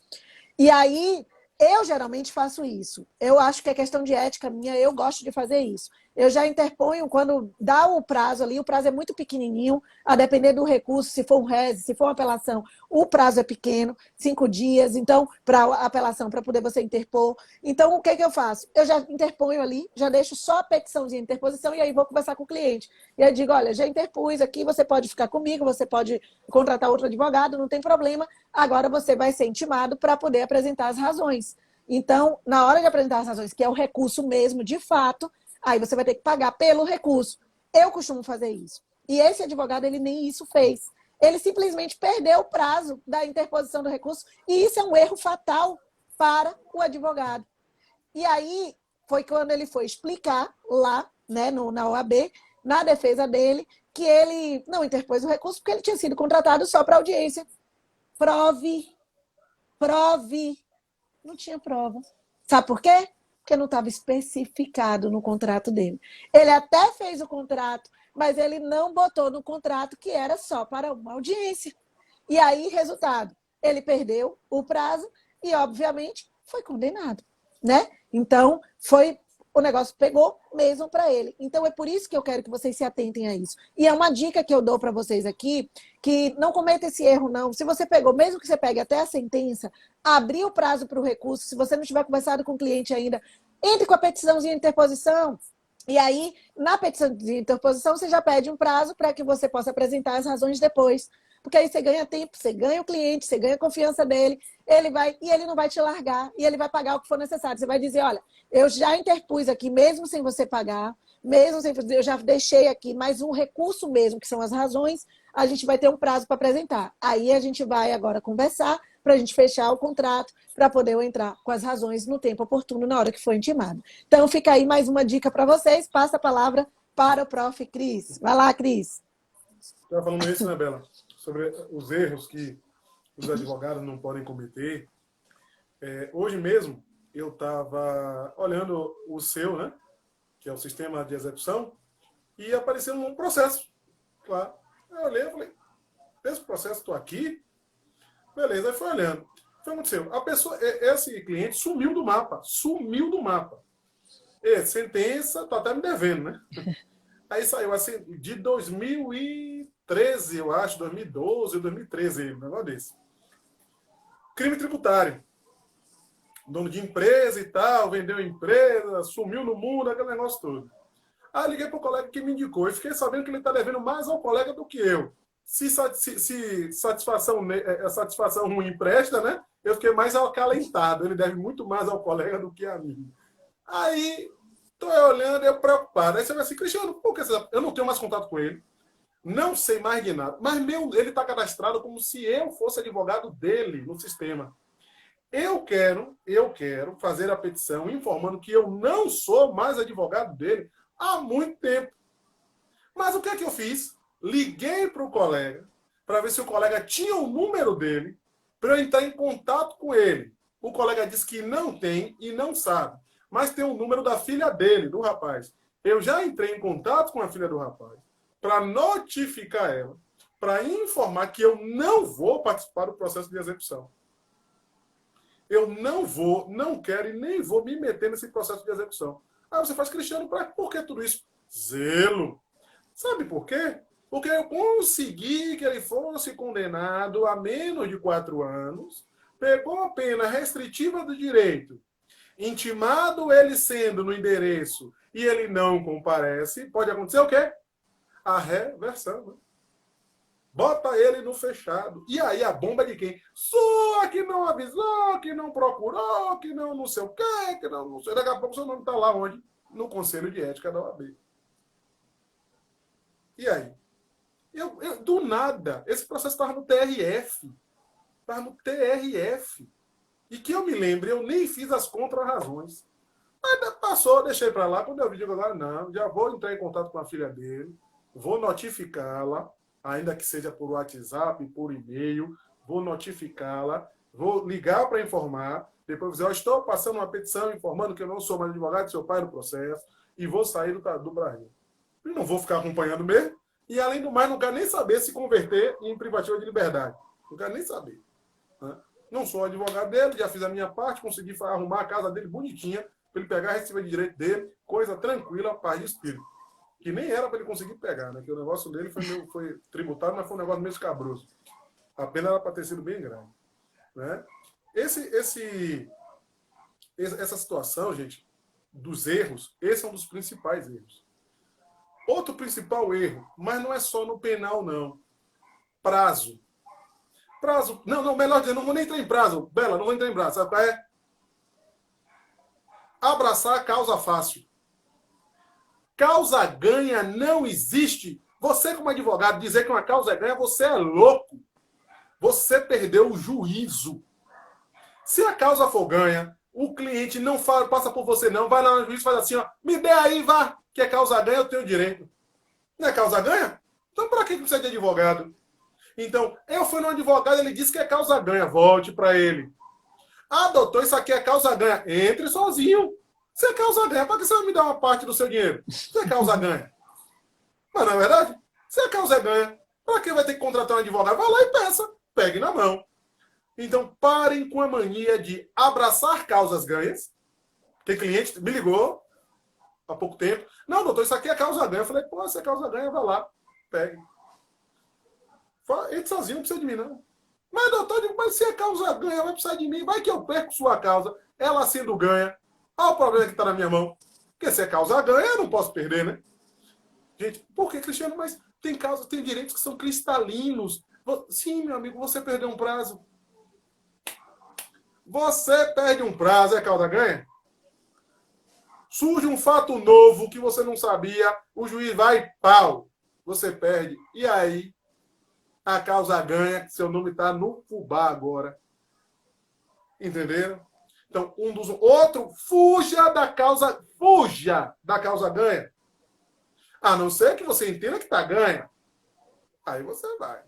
E aí, eu geralmente faço isso. Eu acho que é questão de ética minha, eu gosto de fazer isso. Eu já interponho quando dá o prazo ali, o prazo é muito pequenininho, a depender do recurso, se for um rese, se for uma apelação, o prazo é pequeno, 5 dias, então, para apelação, para poder você interpor. Então, o que eu faço? Eu já interponho ali, já deixo só a petiçãozinha de interposição e aí vou conversar com o cliente. E aí digo, olha, já interpus aqui, você pode ficar comigo, você pode contratar outro advogado, não tem problema, agora você vai ser intimado para poder apresentar as razões. Então, na hora de apresentar as razões, que é o recurso mesmo, de fato, aí você vai ter que pagar pelo recurso. Eu costumo fazer isso. E esse advogado, ele nem isso fez. Ele simplesmente perdeu o prazo da interposição do recurso e isso é um erro fatal para o advogado. E aí, foi quando ele foi explicar lá, né, na OAB, na defesa dele, que ele não interpôs o recurso porque ele tinha sido contratado só para audiência. Prove. Não tinha prova. Sabe por quê? Porque não estava especificado no contrato dele. Ele até fez o contrato, mas ele não botou no contrato que era só para uma audiência. E aí, resultado, ele perdeu o prazo e, obviamente, foi condenado, né? Então, o negócio pegou mesmo para ele. Então, é por isso que eu quero que vocês se atentem a isso. E é uma dica que eu dou para vocês aqui, que não cometa esse erro, não. Se você pegou, mesmo que você pegue até a sentença, abrir o prazo para o recurso, se você não tiver conversado com o cliente ainda, entre com a petiçãozinha de interposição, e aí, na petição de interposição, você já pede um prazo para que você possa apresentar as razões depois. Porque aí você ganha tempo, você ganha o cliente, você ganha a confiança dele, ele não vai te largar, e ele vai pagar o que for necessário. Você vai dizer, olha, eu já interpus aqui, mesmo sem você pagar, mesmo sem eu já deixei aqui, mas um recurso mesmo, que são as razões, a gente vai ter um prazo para apresentar. Aí a gente vai agora conversar para a gente fechar o contrato, para poder eu entrar com as razões no tempo oportuno, na hora que for intimado. Então, fica aí mais uma dica para vocês. Passa a palavra para o prof. Cris. Vai lá, Cris. Estava falando isso, né, Bela? Sobre os erros que os advogados não podem cometer. Hoje mesmo, eu estava olhando o seu, né, que é o sistema de execução, e apareceu um processo. Claro. Eu olhei e falei, esse processo, estou aqui? Beleza, aí foi olhando. O que aconteceu? Esse cliente sumiu do mapa. Sumiu do mapa. sentença, tá até me devendo, né? Aí saiu assim, de 2013, eu acho, 2012, 2013, um negócio desse. Crime tributário. Dono de empresa e tal, vendeu empresa, sumiu no mundo, aquele negócio todo. Aí liguei para o colega que me indicou e fiquei sabendo que ele está devendo mais ao colega do que eu. Se satisfação ruim presta, né? Eu fiquei mais acalentado. Ele deve muito mais ao colega do que a mim. Aí, estou olhando, eu preocupado. Aí você vai assim, Cristiano, por que eu não tenho mais contato com ele? Não sei mais de nada. Mas ele está cadastrado como se eu fosse advogado dele no sistema. Eu quero fazer a petição informando que eu não sou mais advogado dele há muito tempo. Mas o que é que eu fiz? Liguei para o colega para ver se o colega tinha o número dele para eu entrar em contato com ele. O colega disse que não tem e não sabe, mas tem o número da filha dele, do rapaz. Eu já entrei em contato com a filha do rapaz para notificar ela, para informar que eu não vou participar do processo de execução. Eu não quero e nem vou me meter nesse processo de execução. Aí você faz, Cristiano, por que tudo isso? Zelo. Sabe por quê? Porque eu consegui que ele fosse condenado a menos de 4 anos, pegou a pena restritiva do direito, intimado ele sendo no endereço e ele não comparece, pode acontecer o quê? A reversão, né? Bota ele no fechado. E aí a bomba de quem? Só que não avisou, que não procurou, que não sei o quê, que não sei. Daqui a pouco seu nome está lá onde? No Conselho de Ética da OAB. E aí? Do nada, esse processo estava no TRF. Estava no TRF. E que eu me lembre, eu nem fiz as contra-razões. Aí passou, deixei para lá. Quando eu vi, agora não, já vou entrar em contato com a filha dele, vou notificá-la, ainda que seja por WhatsApp, por e-mail, vou notificá-la, vou ligar para informar, depois dizer, estou passando uma petição informando que eu não sou mais advogado do seu pai no processo e vou sair do Brasil. E não vou ficar acompanhando mesmo, e além do mais, não quero nem saber se converter em privativa de liberdade. Não quero nem saber. Né? Não sou advogado dele, já fiz a minha parte, consegui arrumar a casa dele bonitinha, para ele pegar a receita de direito dele, coisa tranquila, paz de espírito. Que nem era para ele conseguir pegar, né? Que o negócio dele foi tributário, mas foi um negócio meio escabroso. A pena era para ter sido bem grande. Né? Essa situação, gente, dos erros, esse é um dos principais erros. Outro principal erro, mas não é só no penal, não. Prazo. Não, melhor dizer, não vou nem entrar em prazo. Bela, não vou entrar em prazo. Sabe qual é? Abraçar a causa fácil. Causa ganha não existe. Você, como advogado, dizer que uma causa é ganha, você é louco. Você perdeu o juízo. Se a causa for ganha, o cliente não passa por você, não. Vai lá no juiz e faz assim, ó, me dê aí, vá, que é causa ganha, eu tenho direito. Não é causa ganha? Então, para que precisa de advogado? Então, eu fui no advogado, ele disse que é causa ganha. Volte para ele. Ah, doutor, isso aqui é causa ganha. Entre sozinho. Se é causa ganha, para que você vai me dar uma parte do seu dinheiro? Se é causa ganha. Mas não é verdade? Se a causa é ganha, para que vai ter que contratar um advogado? Vai lá e peça. Pegue na mão. Então, parem com a mania de abraçar causas ganhas. Tem cliente me ligou há pouco tempo. Não, doutor, isso aqui é causa ganha. Eu falei, pô, se é causa ganha, vai lá. Pegue. Entre sozinho, não precisa de mim, não. Mas, doutor, mas se é causa ganha, vai precisar de mim. Vai que eu perco sua causa. Ela sendo ganha. Olha o problema que está na minha mão. Porque se é causa ganha, eu não posso perder, né? Gente, por que, Cristiano? Mas tem direitos que são cristalinos. Sim, meu amigo, você perdeu um prazo. Você perde um prazo, é causa ganha? Surge um fato novo que você não sabia, o juiz vai, pau. Você perde. E aí, a causa ganha, seu nome está no fubá agora. Entenderam? Então, outro, fuja da causa ganha. A não ser que você entenda que está ganha. Aí você vai.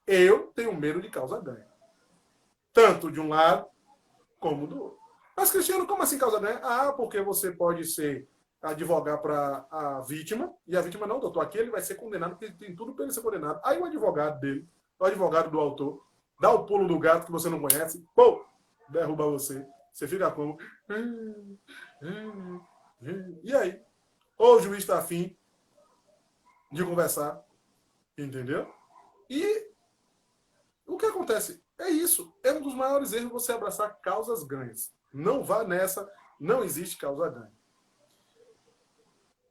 Eu tenho medo de causa ganha. Tanto de um lado, como do outro. Mas, Cristiano, como assim causa ganha? Ah, porque você pode advogar para a vítima, e a vítima, não, doutor, aqui ele vai ser condenado, porque tem tudo para ele ser condenado. Aí o advogado dele, o advogado do autor, dá o pulo do gato que você não conhece, pô, derruba você. Você fica como? E aí? Ou o juiz está afim de conversar, entendeu? E o que acontece? É isso. É um dos maiores erros você abraçar causas ganhas. Não vá nessa, não existe causa ganha.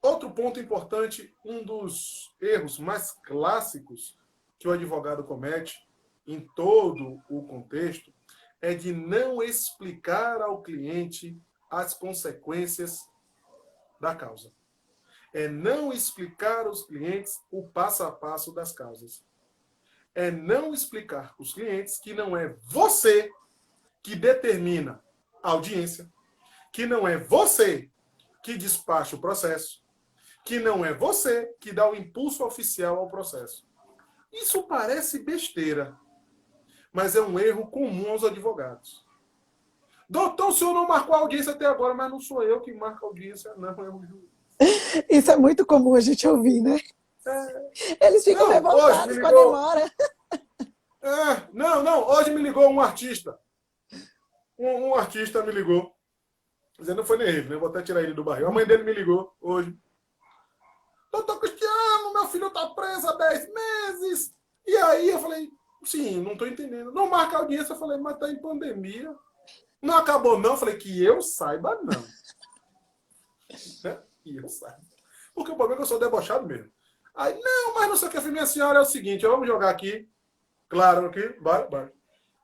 Outro ponto importante, um dos erros mais clássicos que o advogado comete em todo o contexto é de não explicar ao cliente as consequências da causa. É não explicar aos clientes o passo a passo das causas. É não explicar aos clientes que não é você que determina a audiência, que não é você que despacha o processo, que não é você que dá o impulso oficial ao processo. Isso parece besteira, mas é um erro comum aos advogados. Doutor, o senhor não marcou a audiência até agora, mas não sou eu que marco a audiência, não, é o juiz. Isso é muito comum a gente ouvir, né? Eles ficam Não, hoje me revoltados com a ligou. demora. Não, hoje me ligou um artista. Um artista me ligou. Dizendo, não foi nem ele, né? Vou até tirar ele do barril. A mãe dele me ligou hoje. Doutor Cristiano, meu filho tá preso há 10 meses. E aí eu falei, sim, não tô entendendo. Não marca audiência. Eu falei, mas tá em pandemia. Não acabou não. Eu falei, que eu saiba não. Né? Que eu saiba. Porque o problema é que eu sou debochado mesmo. Aí, não, mas não sei o que. Eu falei, minha senhora, é o seguinte, vamos jogar aqui. Claro, aqui, bora.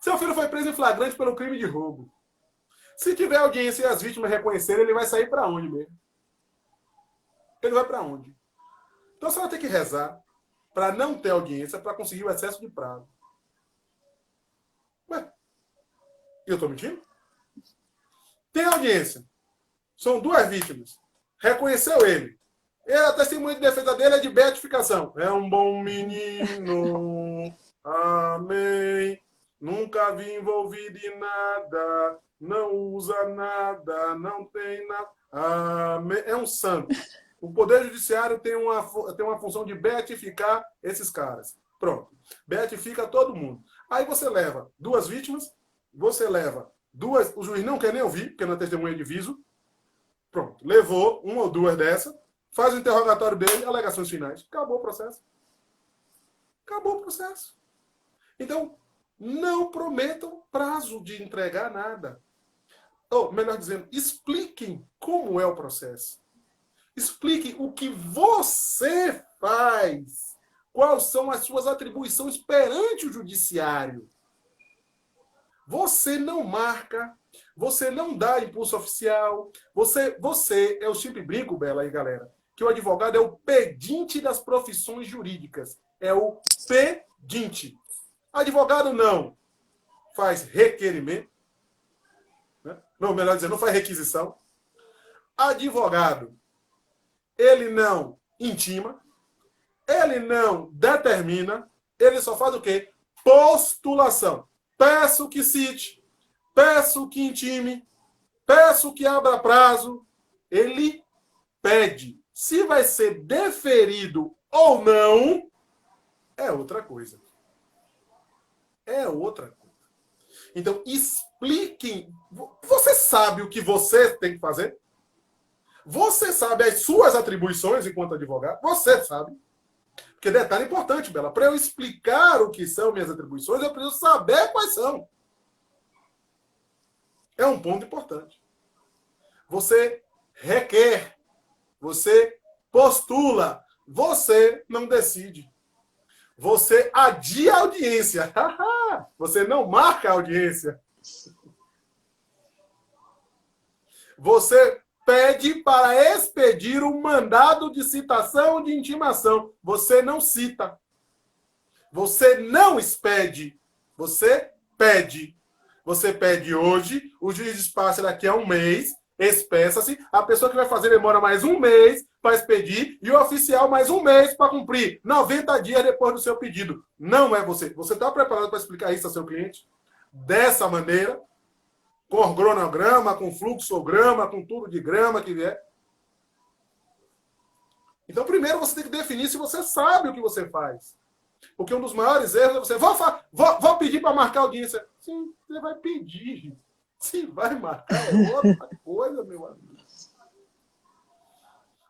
Seu filho foi preso em flagrante pelo crime de roubo. Se tiver audiência e as vítimas reconhecerem, ele vai sair para onde mesmo? Ele vai para onde? Então você vai ter que rezar para não ter audiência, para conseguir o excesso de prazo. Ué, eu estou mentindo? Tem audiência. São 2 vítimas. Reconheceu ele. E a testemunha de defesa dele é de beatificação. É um bom menino. Amém. Nunca vi envolvido em nada. Não usa nada. Não tem nada. Amém. É um santo. O Poder Judiciário tem uma função de beatificar esses caras. Pronto. Beatifica todo mundo. Aí você leva 2 vítimas, você leva 2. O juiz não quer nem ouvir, porque não é testemunha de viso. Pronto. Levou 1 ou 2 dessa, faz o interrogatório dele, alegações finais. Acabou o processo. Acabou o processo. Então, não prometam prazo de entregar nada. Ou, melhor dizendo, expliquem como é o processo. Explique o que você faz. Quais são as suas atribuições perante o judiciário. Você não marca, você não dá impulso oficial. Eu sempre brinco, Bela e galera, que o advogado é o pedinte das profissões jurídicas. É o pedinte. Advogado não faz requerimento. Né? Não, melhor dizer, não faz requisição. Advogado ele não intima, ele não determina, ele só faz o quê? Postulação. Peço que cite, peço que intime, peço que abra prazo. Ele pede. Se vai ser deferido ou não, é outra coisa. É outra coisa. Então, expliquem. Você sabe o que você tem que fazer? Você sabe as suas atribuições enquanto advogado? Você sabe. Porque detalhe importante, Bela, para eu explicar o que são minhas atribuições, eu preciso saber quais são. É um ponto importante. Você requer, você postula, você não decide. Você adia a audiência. Você não marca a audiência. Você pede para expedir um mandado de citação ou de intimação. Você não cita. Você não expede. Você pede. Você pede hoje, o juiz despacha daqui a 1 mês, espeça-se, a pessoa que vai fazer demora mais 1 mês para expedir e o oficial mais 1 mês para cumprir 90 dias depois do seu pedido. Não é você. Você está preparado para explicar isso ao seu cliente? Dessa maneira? Com cronograma, com fluxograma, com tudo de grama que vier. Então, primeiro você tem que definir se você sabe o que você faz. Porque um dos maiores erros é você... Vou pedir para marcar audiência. Sim, você vai pedir. Se vai marcar é outra coisa, meu amigo.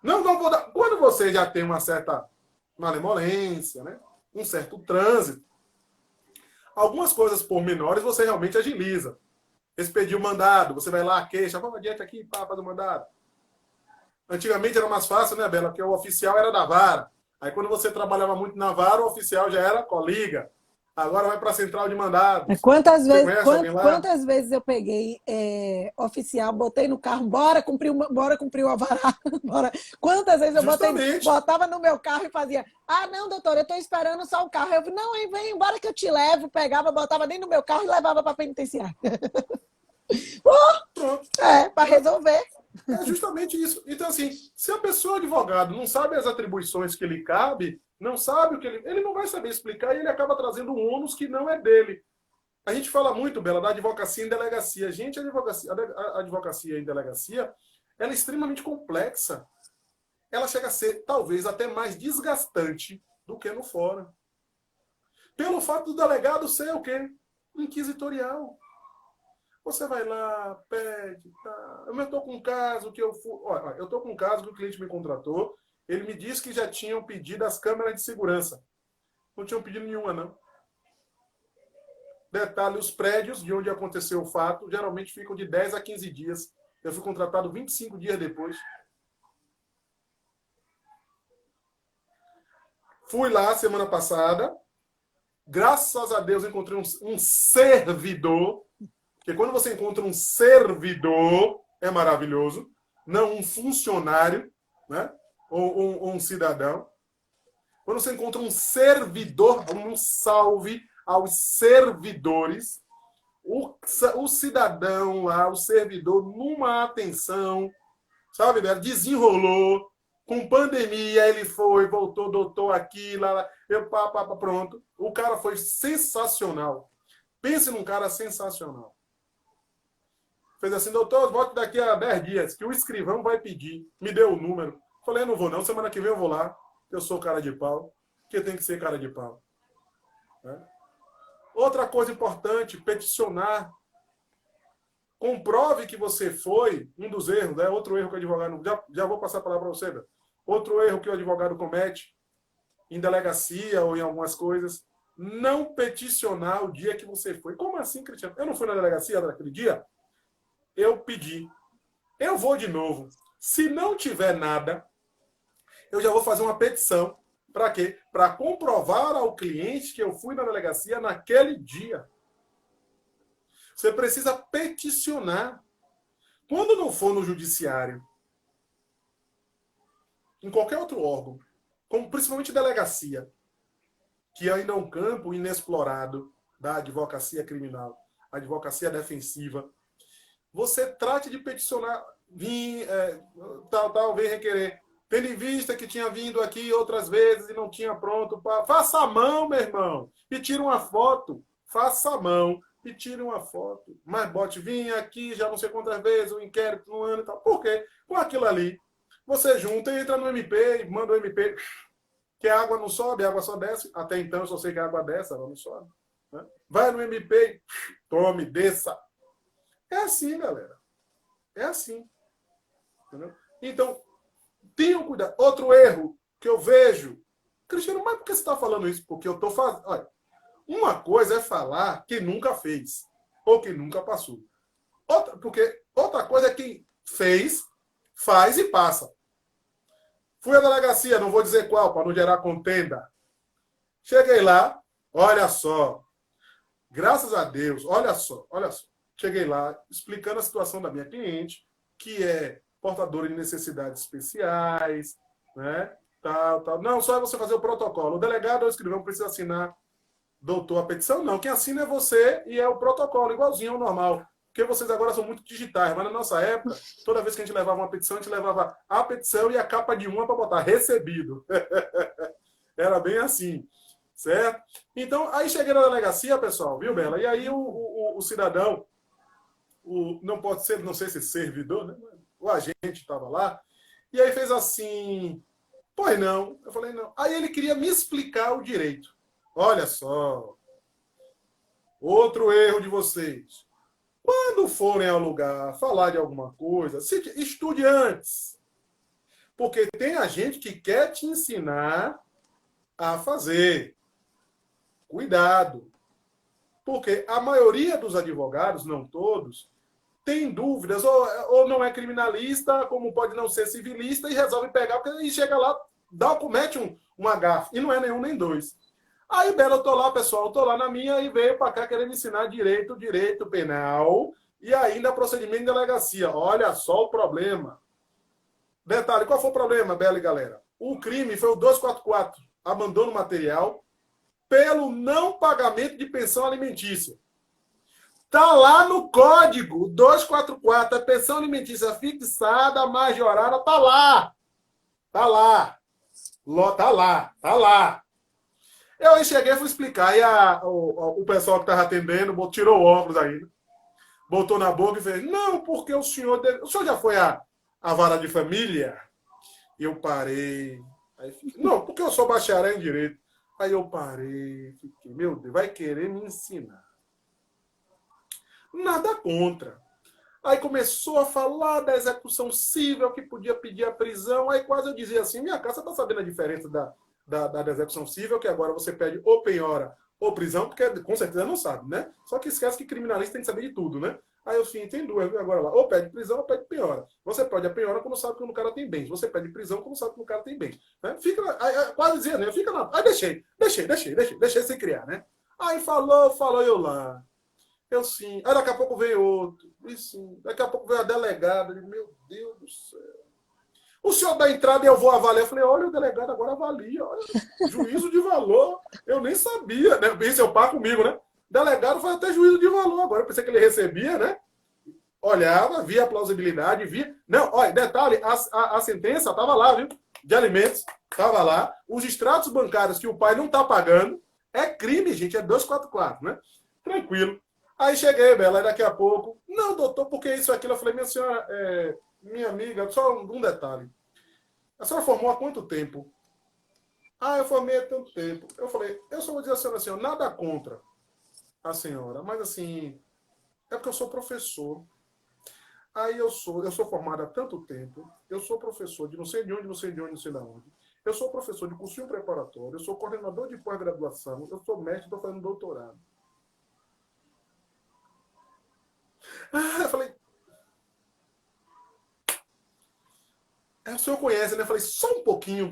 Não, não vou dar. Quando você já tem uma certa malemolência, né? Um certo trânsito, algumas coisas pormenores você realmente agiliza. Expedir o mandado, você vai lá, queixa, vamos adiante aqui, pá, faz o mandado. Antigamente era mais fácil, né, Bela? Porque o oficial era da vara. Aí quando você trabalhava muito na vara, o oficial já era coliga. Agora vai para a central de mandados. Você conhece alguém lá? Quantas vezes eu peguei oficial, botei no carro, bora cumprir o alvará. Bora. Quantas vezes eu Justamente. botava no meu carro e fazia, não, doutor, eu estou esperando só o carro. Eu falei, não, vem embora que eu te levo. Pegava, botava dentro do meu carro e levava para a penitenciária. Pronto. Para resolver. É justamente isso. Então, assim, se a pessoa advogado não sabe as atribuições que lhe cabe, não sabe o que ele não vai saber explicar e ele acaba trazendo um ônus que não é dele. A gente fala muito, Bela, da advocacia em delegacia. Gente, a advocacia em delegacia, ela é extremamente complexa. Ela chega a ser, talvez, até mais desgastante do que no fórum. Pelo fato do delegado ser o quê? Inquisitorial. Você vai lá, pede, tá. Eu estou com um caso que eu fui. Olha, eu estou com um caso que o cliente me contratou. Ele me disse que já tinham pedido as câmeras de segurança. Não tinham pedido nenhuma, não. Detalhe, os prédios de onde aconteceu o fato geralmente ficam de 10 a 15 dias. Eu fui contratado 25 dias depois. Fui lá semana passada. Graças a Deus encontrei um servidor. Porque quando você encontra um servidor, é maravilhoso. Não um funcionário, né? Ou um cidadão. Quando você encontra um servidor, um salve aos servidores. O cidadão lá, o servidor, numa atenção, sabe, né? Desenrolou. Com pandemia, ele foi, voltou, doutor aqui, lá, pronto. O cara foi sensacional. Pense num cara sensacional. Fez assim, doutor, volte daqui a 10 dias, que o escrivão vai pedir. Me deu o número. Falei, eu não vou não, semana que vem eu vou lá. Eu sou cara de pau, que tem que ser cara de pau. Né? Outra coisa importante, peticionar. Comprove que você foi, um dos erros, né? Outro erro que o advogado... Já vou passar a palavra para você, Beto. Outro erro que o advogado comete em delegacia ou em algumas coisas, não peticionar o dia que você foi. Como assim, Cristiano? Eu não fui na delegacia naquele dia? Eu pedi. Eu vou de novo. Se não tiver nada, eu já vou fazer uma petição. Para quê? Para comprovar ao cliente que eu fui na delegacia naquele dia. Você precisa peticionar. Quando não for no judiciário, em qualquer outro órgão, como principalmente delegacia, que ainda é um campo inexplorado da advocacia criminal, advocacia defensiva, você trate de peticionar, vem requerer. Tendo em vista que tinha vindo aqui outras vezes e não tinha pronto. Faça a mão, meu irmão, e tira uma foto. Faça a mão e tire uma foto. Mas bote, vim aqui já não sei quantas vezes, o inquérito no ano e tal. Por quê? Com aquilo ali, você junta e entra no MP, e manda o MP, que a água não sobe, a água só desce. Até então eu só sei que a água desce, ela não sobe. Né? Vai no MP, tome, desça. É assim, galera. É assim. Entendeu? Então, tenham cuidado. Outro erro que eu vejo. Cristiano, mas por que você está falando isso? Porque eu estou fazendo. Olha, uma coisa é falar que nunca fez. Ou que nunca passou. Porque outra coisa é quem fez, faz e passa. Fui à delegacia, não vou dizer qual, para não gerar contenda. Cheguei lá, olha só. Graças a Deus, olha só. Cheguei lá explicando a situação da minha cliente, que é portadora de necessidades especiais, né? Tal. Não, só é você fazer o protocolo. O delegado ou o escrivão precisa assinar, doutor, a petição? Não, quem assina é você e é o protocolo, igualzinho ao normal. Porque vocês agora são muito digitais, mas na nossa época, toda vez que a gente levava uma petição, a gente levava a petição e a capa de uma para botar recebido. Era bem assim, certo? Então, aí cheguei na delegacia, pessoal, viu, Bela? E aí o cidadão, não pode ser, não sei se servidor, né? O agente estava lá, e aí fez assim, pois não. Eu falei, não. Aí ele queria me explicar o direito. Olha só, outro erro de vocês. Quando forem ao lugar falar de alguma coisa, estude antes. Porque tem a gente que quer te ensinar a fazer. Cuidado. Porque a maioria dos advogados, não todos, tem dúvidas, ou não é criminalista, como pode não ser civilista, e resolve pegar, e chega lá, comete um agafe. E não é nenhum nem dois. Aí, Bela, eu tô lá, pessoal, eu tô lá na minha, e veio para cá querendo ensinar direito penal, e ainda procedimento de delegacia. Olha só o problema. Detalhe, qual foi o problema, Bela e galera? O crime foi o 244, abandono material, pelo não pagamento de pensão alimentícia. Tá lá no código 244, a pensão alimentícia fixada, majorada, tá lá. Tá lá. Tá lá. Tá lá. Eu aí cheguei e fui explicar. Aí o pessoal que estava atendendo tirou o óculos aí, botou na boca e fez, não, porque o senhor já foi a vara de família? E eu parei. Aí fiquei, não, porque eu sou bacharel em direito. Aí eu parei, fiquei, meu Deus, vai querer me ensinar. Nada contra. Aí começou a falar da execução civil, que podia pedir a prisão. Aí quase eu dizia assim, minha casa está sabendo a diferença da execução civil, que agora você pede ou penhora ou prisão, porque com certeza não sabe, né? Só que esquece que criminalista tem que saber de tudo, né? Aí eu sim, tem duas agora lá. Ou pede prisão ou pede penhora. Você pede a penhora quando sabe que o cara tem bens. Você pede prisão quando sabe que o cara tem bens. Né? Fica, aí, quase dizia, né? Fica lá. Aí deixei sem criar, né? Aí falou eu lá. Eu sim. Aí daqui a pouco veio outro. E sim. Daqui a pouco veio a delegada. Meu Deus do céu. O senhor dá entrada e eu vou avaliar. Eu falei, olha, o delegado agora avalia. Olha, juízo de valor. Eu nem sabia, né? Isso é o par comigo, né? Delegado faz até juízo de valor agora. Eu pensei que ele recebia, né? Olhava, via a plausibilidade, via... Não, olha, detalhe, a sentença estava lá, viu? De alimentos, estava lá. Os extratos bancários que o pai não está pagando. É crime, gente, é 244, né? Tranquilo. Aí cheguei, Bela, aí daqui a pouco... Não, doutor, porque isso, aquilo? Eu falei, minha senhora, minha amiga, só um detalhe. A senhora formou há quanto tempo? Ah, eu formei há tanto tempo. Eu falei, eu só vou dizer à senhora, nada contra a senhora, mas assim, é porque eu sou professor. Aí eu sou formado há tanto tempo, eu sou professor de não sei de onde, não sei de onde, não sei de onde. Eu sou professor de cursinho preparatório, eu sou coordenador de pós-graduação, eu sou mestre, estou fazendo doutorado. Ah, eu falei, o senhor conhece, né? Eu falei, só um pouquinho.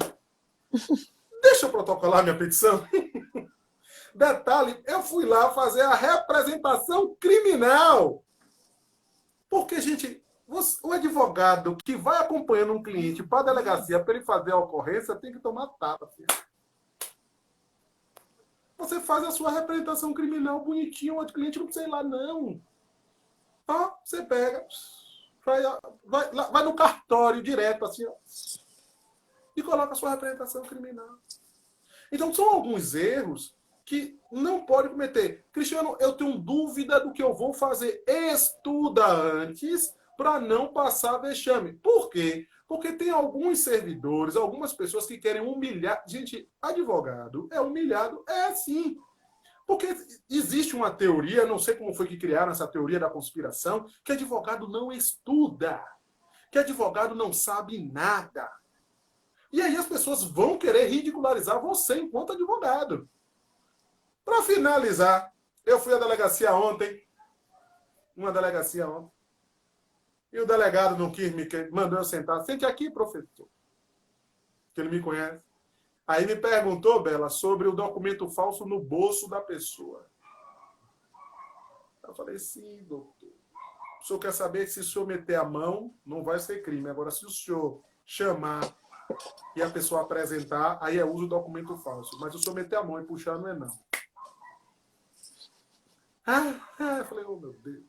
Deixa eu protocolar minha petição. Detalhe, eu fui lá fazer a representação criminal. Porque, gente, o advogado que vai acompanhando um cliente para a delegacia para ele fazer a ocorrência tem que tomar tapa. Filho. Você faz a sua representação criminal bonitinho, o outro cliente não precisa ir lá, não. Ó, você pega, vai no cartório direto, assim, ó, e coloca a sua representação criminal. Então, são alguns erros que não pode cometer. Cristiano, eu tenho dúvida do que eu vou fazer. Estuda antes para não passar vexame. Por quê? Porque tem alguns servidores, algumas pessoas que querem humilhar. Gente, advogado é humilhado? É sim. Porque existe uma teoria, não sei como foi que criaram essa teoria da conspiração, que advogado não estuda, que advogado não sabe nada. E aí as pessoas vão querer ridicularizar você enquanto advogado. Para finalizar, eu fui à delegacia ontem, e o delegado não quis me mandou eu sentar. Sente aqui, professor, que ele me conhece. Aí me perguntou, Bela, sobre o documento falso no bolso da pessoa. Eu falei, sim, doutor. O senhor quer saber que se o senhor meter a mão, não vai ser crime. Agora, se o senhor chamar e a pessoa apresentar, aí é uso do documento falso. Mas se o senhor meter a mão e puxar, não é não. Eu falei, oh meu Deus.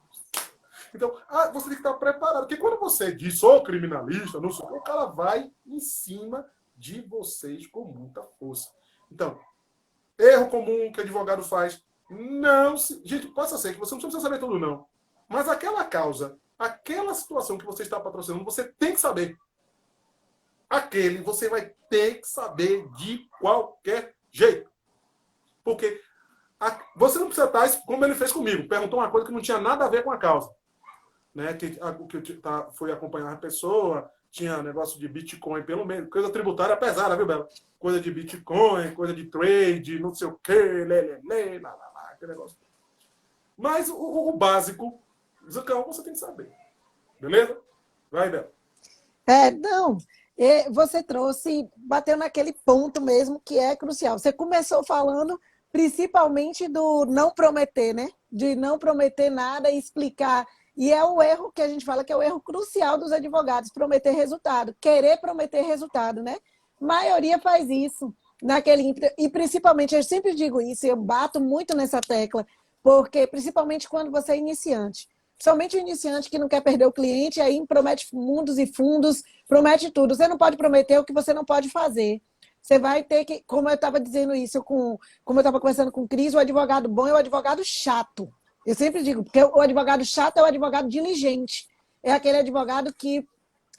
Então, você tem que estar preparado. Porque quando você diz, sou criminalista, não sou, o cara vai em cima de vocês com muita força. Então, erro comum que advogado faz. Não se... Gente, possa ser que você não precisa saber tudo, não. Mas aquela causa, aquela situação que você está patrocinando, você tem que saber. Aquele você vai ter que saber de qualquer jeito. Porque você não precisa estar como ele fez comigo. Perguntou uma coisa que não tinha nada a ver com a causa. Né? Que fui acompanhar a pessoa, tinha negócio de Bitcoin, pelo menos, coisa tributária pesada, viu, Bela? Coisa de Bitcoin, coisa de trade, não sei o quê, aquele negócio. Mas o básico, Zucão, você tem que saber. Beleza? Vai, Bela. Não, você trouxe, bateu naquele ponto mesmo que é crucial. Você começou falando principalmente do não prometer, né? De não prometer nada e explicar. E é o erro que a gente fala que é o erro crucial dos advogados, prometer resultado, querer prometer resultado, né? A maioria faz isso naquele e principalmente eu sempre digo isso, eu bato muito nessa tecla, porque principalmente quando você é iniciante. Somente o iniciante que não quer perder o cliente, aí promete mundos e fundos, promete tudo. Você não pode prometer o que você não pode fazer. Você vai ter que, como eu estava dizendo isso, como eu estava conversando com o Cris, o advogado bom é o advogado chato. Eu sempre digo, porque o advogado chato é o advogado diligente. É aquele advogado que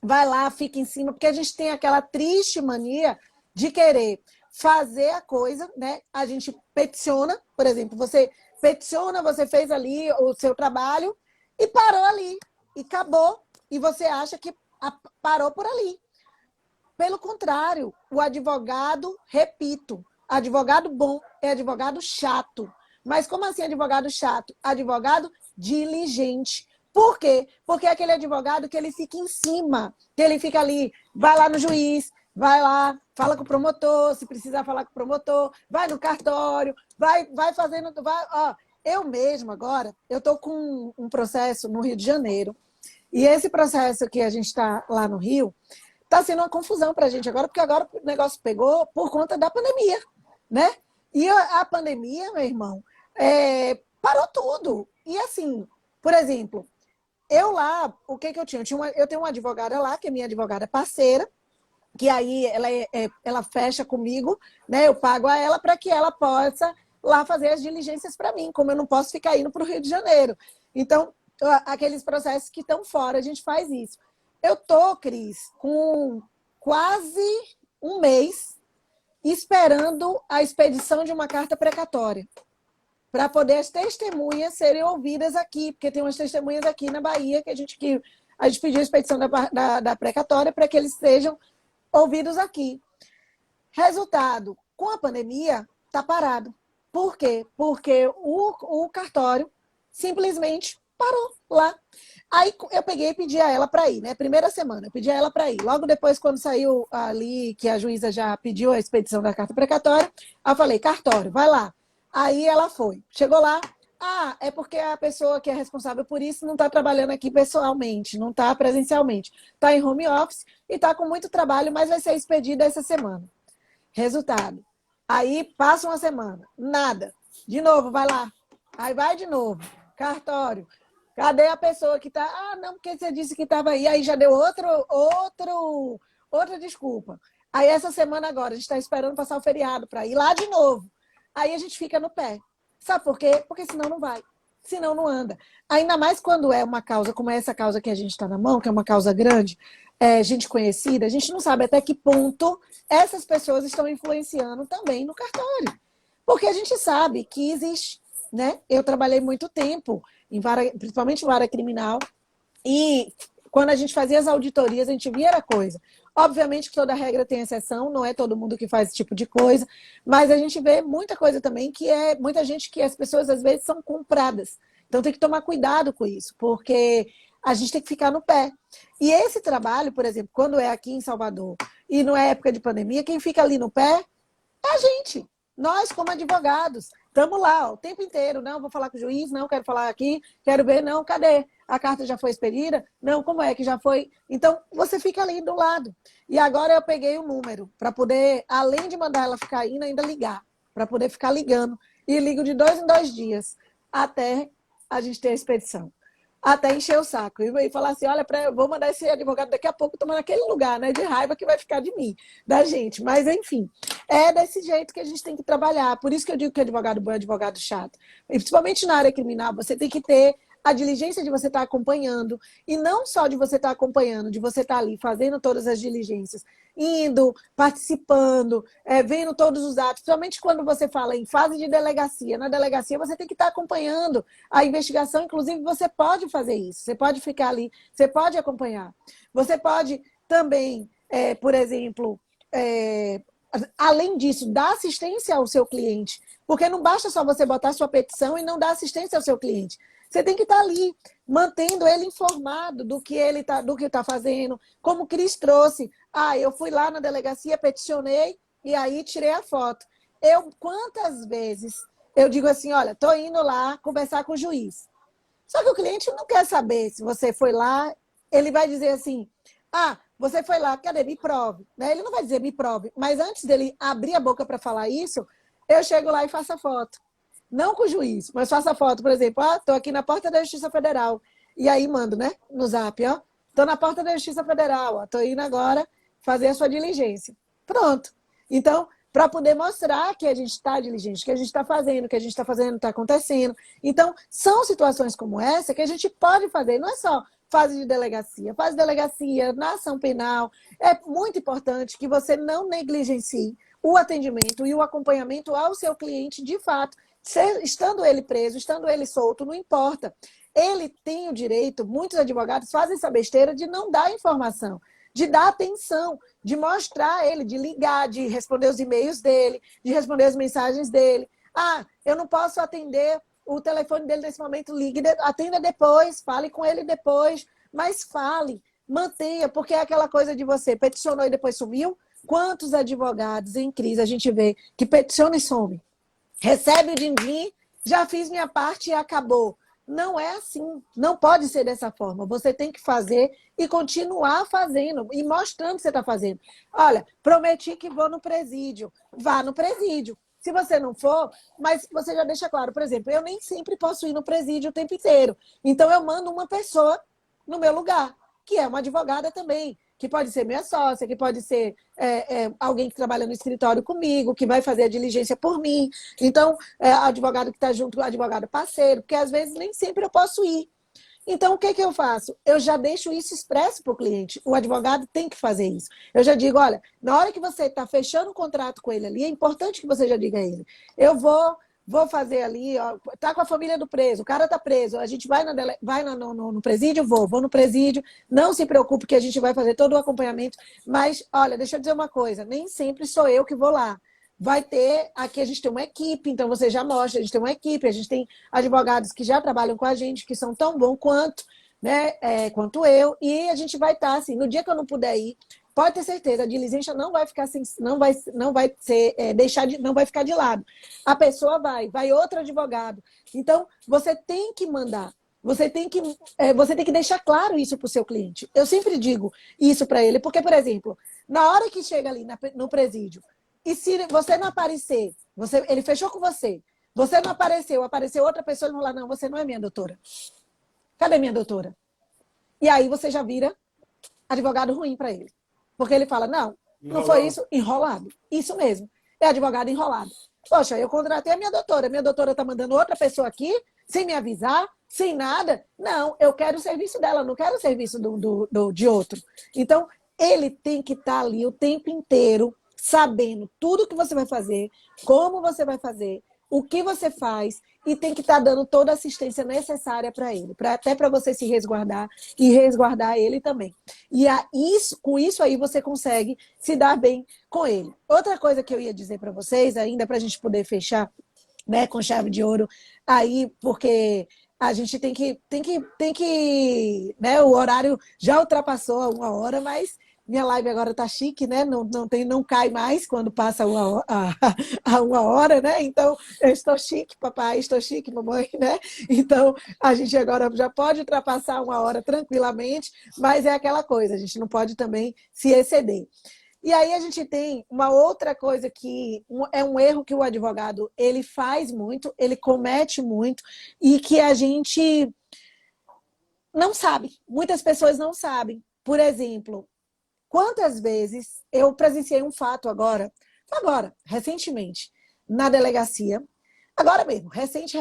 vai lá, fica em cima, porque a gente tem aquela triste mania de querer fazer a coisa, né? A gente peticiona, por exemplo, você peticiona, você fez ali o seu trabalho, e parou ali, e acabou. E você acha que parou por ali. Pelo contrário, o advogado, repito, advogado bom é advogado chato. Mas como assim advogado chato? Advogado diligente. Por quê? Porque é aquele advogado que ele fica em cima, que ele fica ali, vai lá no juiz, vai lá, fala com o promotor, se precisar falar com o promotor, vai no cartório, vai fazendo... Eu mesma agora, eu estou com um processo no Rio de Janeiro, e esse processo que a gente está lá no Rio está sendo uma confusão para a gente agora, porque agora o negócio pegou por conta da pandemia, né? E a pandemia, meu irmão, parou tudo. E assim, por exemplo, eu lá, o que eu tinha? Eu tenho uma advogada lá, que é minha advogada parceira, que aí ela fecha comigo, né? Eu pago a ela para que ela possa lá fazer as diligências para mim, como eu não posso ficar indo para o Rio de Janeiro. Então, aqueles processos que estão fora, a gente faz isso. Eu tô, Cris, com quase um mês esperando a expedição de uma carta precatória para poder as testemunhas serem ouvidas aqui, porque tem umas testemunhas aqui na Bahia que a gente pediu a expedição da precatória para que eles sejam ouvidos aqui. Resultado, com a pandemia, está parado. Por quê? Porque o cartório simplesmente parou lá. Aí eu peguei e pedi a ela para ir, né? Primeira semana, eu pedi a ela para ir. Logo depois, quando saiu ali, que a juíza já pediu a expedição da carta precatória, eu falei, cartório, vai lá. Aí ela foi. Chegou lá, é porque a pessoa que é responsável por isso não está trabalhando aqui pessoalmente, não está presencialmente. Está em home office e está com muito trabalho, mas vai ser expedida essa semana. Resultado. Aí passa uma semana, nada. De novo, vai lá. Aí vai de novo. Cartório. Cadê a pessoa que está? Não, porque você disse que estava aí. Aí já deu outra desculpa. Aí essa semana agora, a gente está esperando passar o feriado para ir lá de novo. Aí a gente fica no pé. Sabe por quê? Porque senão não vai. Senão não anda. Ainda mais quando é uma causa como essa causa que a gente está na mão, que é uma causa grande, gente conhecida, a gente não sabe até que ponto essas pessoas estão influenciando também no cartório. Porque a gente sabe que existe, né? Eu trabalhei muito tempo, principalmente em vara criminal, e quando a gente fazia as auditorias, a gente via a coisa. Obviamente que toda regra tem exceção, não é todo mundo que faz esse tipo de coisa, mas a gente vê muita coisa também que é muita gente que as pessoas às vezes são compradas. Então tem que tomar cuidado com isso, porque a gente tem que ficar no pé. E esse trabalho, por exemplo, quando é aqui em Salvador e não é época de pandemia, quem fica ali no pé é a gente. Nós, como advogados, estamos lá o tempo inteiro. Não, vou falar com o juiz, não, quero falar aqui, quero ver, não, cadê? A carta já foi expedida? Não, como é que já foi? Então, você fica ali do lado. E agora eu peguei o número para poder, além de mandar ela ficar indo, ainda ligar, para poder ficar ligando. E ligo de 2 em 2 dias, até a gente ter a expedição. Até encher o saco. E falar assim, olha, eu vou mandar esse advogado daqui a pouco tomar naquele lugar, né? De raiva que vai ficar de mim, da gente. Mas, enfim, é desse jeito que a gente tem que trabalhar. Por isso que eu digo que advogado bom é advogado chato. E, principalmente na área criminal, você tem que ter a diligência de você estar acompanhando, e não só de você estar acompanhando, de você estar ali fazendo todas as diligências, indo, participando, vendo todos os atos, principalmente quando você fala em fase de delegacia. Na delegacia você tem que estar acompanhando a investigação, inclusive você pode fazer isso, você pode ficar ali, você pode acompanhar, você pode também, por exemplo, além disso, dar assistência ao seu cliente. Porque não basta só você botar sua petição e não dar assistência ao seu cliente. Você tem que estar ali, mantendo ele informado do que ele está fazendo. Como o Cris trouxe. Eu fui lá na delegacia, peticionei e aí tirei a foto. Quantas vezes eu digo assim, olha, estou indo lá conversar com o juiz. Só que o cliente não quer saber se você foi lá, ele vai dizer assim, você foi lá, cadê? Me prove. Né? Ele não vai dizer me prove, mas antes dele abrir a boca para falar isso, eu chego lá e faço a foto. Não com o juiz, mas faço a foto, por exemplo, estou aqui na porta da Justiça Federal. E aí mando, né, no zap, estou na porta da Justiça Federal, estou indo agora fazer a sua diligência. Pronto. Então, para poder mostrar que a gente está diligente, que a gente está fazendo, está acontecendo. Então, são situações como essa que a gente pode fazer, não é só fase de delegacia, na ação penal. É muito importante que você não negligencie o atendimento e o acompanhamento ao seu cliente de fato, estando ele preso, estando ele solto, não importa. Ele tem o direito, muitos advogados fazem essa besteira de não dar informação, de dar atenção, de mostrar ele, de ligar, de responder os e-mails dele, de responder as mensagens dele. Eu não posso atender o telefone dele nesse momento, ligue, atenda depois, fale com ele depois, mas fale, mantenha, porque é aquela coisa de você peticionou e depois sumiu. Quantos advogados em crise a gente vê que peticiona e some? Recebe o din-din, já fiz minha parte e acabou. Não é assim, não pode ser dessa forma. Você tem que fazer e continuar fazendo e mostrando que você está fazendo. Olha, prometi que vou no presídio. Vá no presídio. Se você não for, mas você já deixa claro, por exemplo, eu nem sempre posso ir no presídio o tempo inteiro. Então eu mando uma pessoa no meu lugar, que é uma advogada também, que pode ser minha sócia, que pode ser alguém que trabalha no escritório comigo, que vai fazer a diligência por mim. Então, advogado que está junto, advogado parceiro, porque às vezes nem sempre eu posso ir. Então, o que eu faço? Eu já deixo isso expresso para o cliente. O advogado tem que fazer isso. Eu já digo, olha, na hora que você está fechando o contrato com ele ali, é importante que você já diga a ele, eu vou fazer ali, tá com a família do preso, o cara tá preso, a gente vai no presídio, vou no presídio, não se preocupe que a gente vai fazer todo o acompanhamento, mas, olha, deixa eu dizer uma coisa, nem sempre sou eu que vou lá. Vai ter, aqui a gente tem uma equipe, então você já mostra, a gente tem uma equipe, a gente tem advogados que já trabalham com a gente, que são tão bons quanto, né, quanto eu, e a gente vai estar, assim, no dia que eu não puder ir, pode ter certeza, a diligência não vai ficar assim, não vai ser não vai ficar de lado. A pessoa vai outro advogado. Então, você tem que mandar, você tem que deixar claro isso para o seu cliente. Eu sempre digo isso para ele, porque, por exemplo, na hora que chega ali no presídio, e se você não aparecer, ele fechou com você não apareceu outra pessoa, ele vai falar, não, você não é minha doutora. Cadê minha doutora? E aí você já vira advogado ruim para ele. Porque ele fala, não foi isso, enrolado. Isso mesmo, é advogado enrolado. Poxa, eu contratei a minha doutora está mandando outra pessoa aqui, sem me avisar, sem nada. Não, eu quero o serviço dela, não quero o serviço de outro. Então, ele tem que estar ali o tempo inteiro, sabendo tudo que você vai fazer, como você vai fazer, o que você faz, e tem que estar dando toda a assistência necessária para ele, até para você se resguardar e resguardar ele também. E com isso aí você consegue se dar bem com ele. Outra coisa que eu ia dizer para vocês, ainda para a gente poder fechar, né, com chave de ouro, aí, porque a gente tem que, né, o horário já ultrapassou a 1 hora, mas minha live agora tá chique, né? Não cai mais quando passa a 1 hora, né? Então, eu estou chique, papai, estou chique, mamãe, né? Então, a gente agora já pode ultrapassar 1 hora tranquilamente, mas é aquela coisa, a gente não pode também se exceder. E aí a gente tem uma outra coisa que é um erro que o advogado ele faz muito, ele comete muito, e que a gente não sabe. Muitas pessoas não sabem. Por exemplo, quantas vezes eu presenciei um fato agora, recentemente, na delegacia, agora mesmo, recente,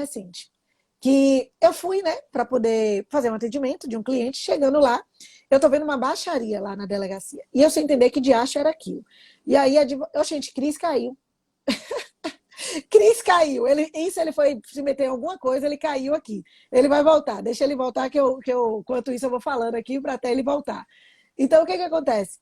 que eu fui, né, para poder fazer um atendimento de um cliente, chegando lá, eu tô vendo uma baixaria lá na delegacia, e eu sem entender que diacho era aquilo. E aí, gente, Cris caiu. Cris caiu. Ele foi se meter em alguma coisa, ele caiu aqui. Ele vai voltar, deixa ele voltar, que eu enquanto isso eu vou falando aqui para até ele voltar. Então, o que que acontece?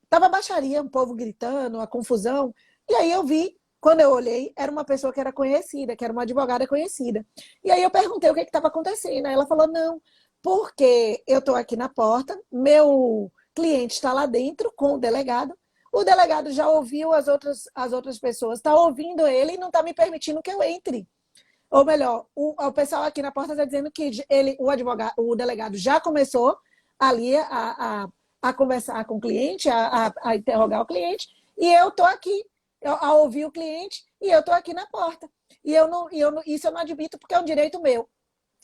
Tava baixaria, um povo gritando, a confusão. E aí eu vi, quando eu olhei, era uma pessoa que era conhecida, que era uma advogada conhecida. E aí eu perguntei o que estava acontecendo. Aí ela falou, não, porque eu estou aqui na porta, meu cliente está lá dentro com o delegado já ouviu as outras pessoas, está ouvindo ele e não está me permitindo que eu entre. Ou melhor, o pessoal aqui na porta está dizendo que o delegado já começou ali a conversar com o cliente, a interrogar o cliente, e eu estou aqui a ouvir o cliente e eu estou aqui na porta. Isso eu não admito porque é um direito meu.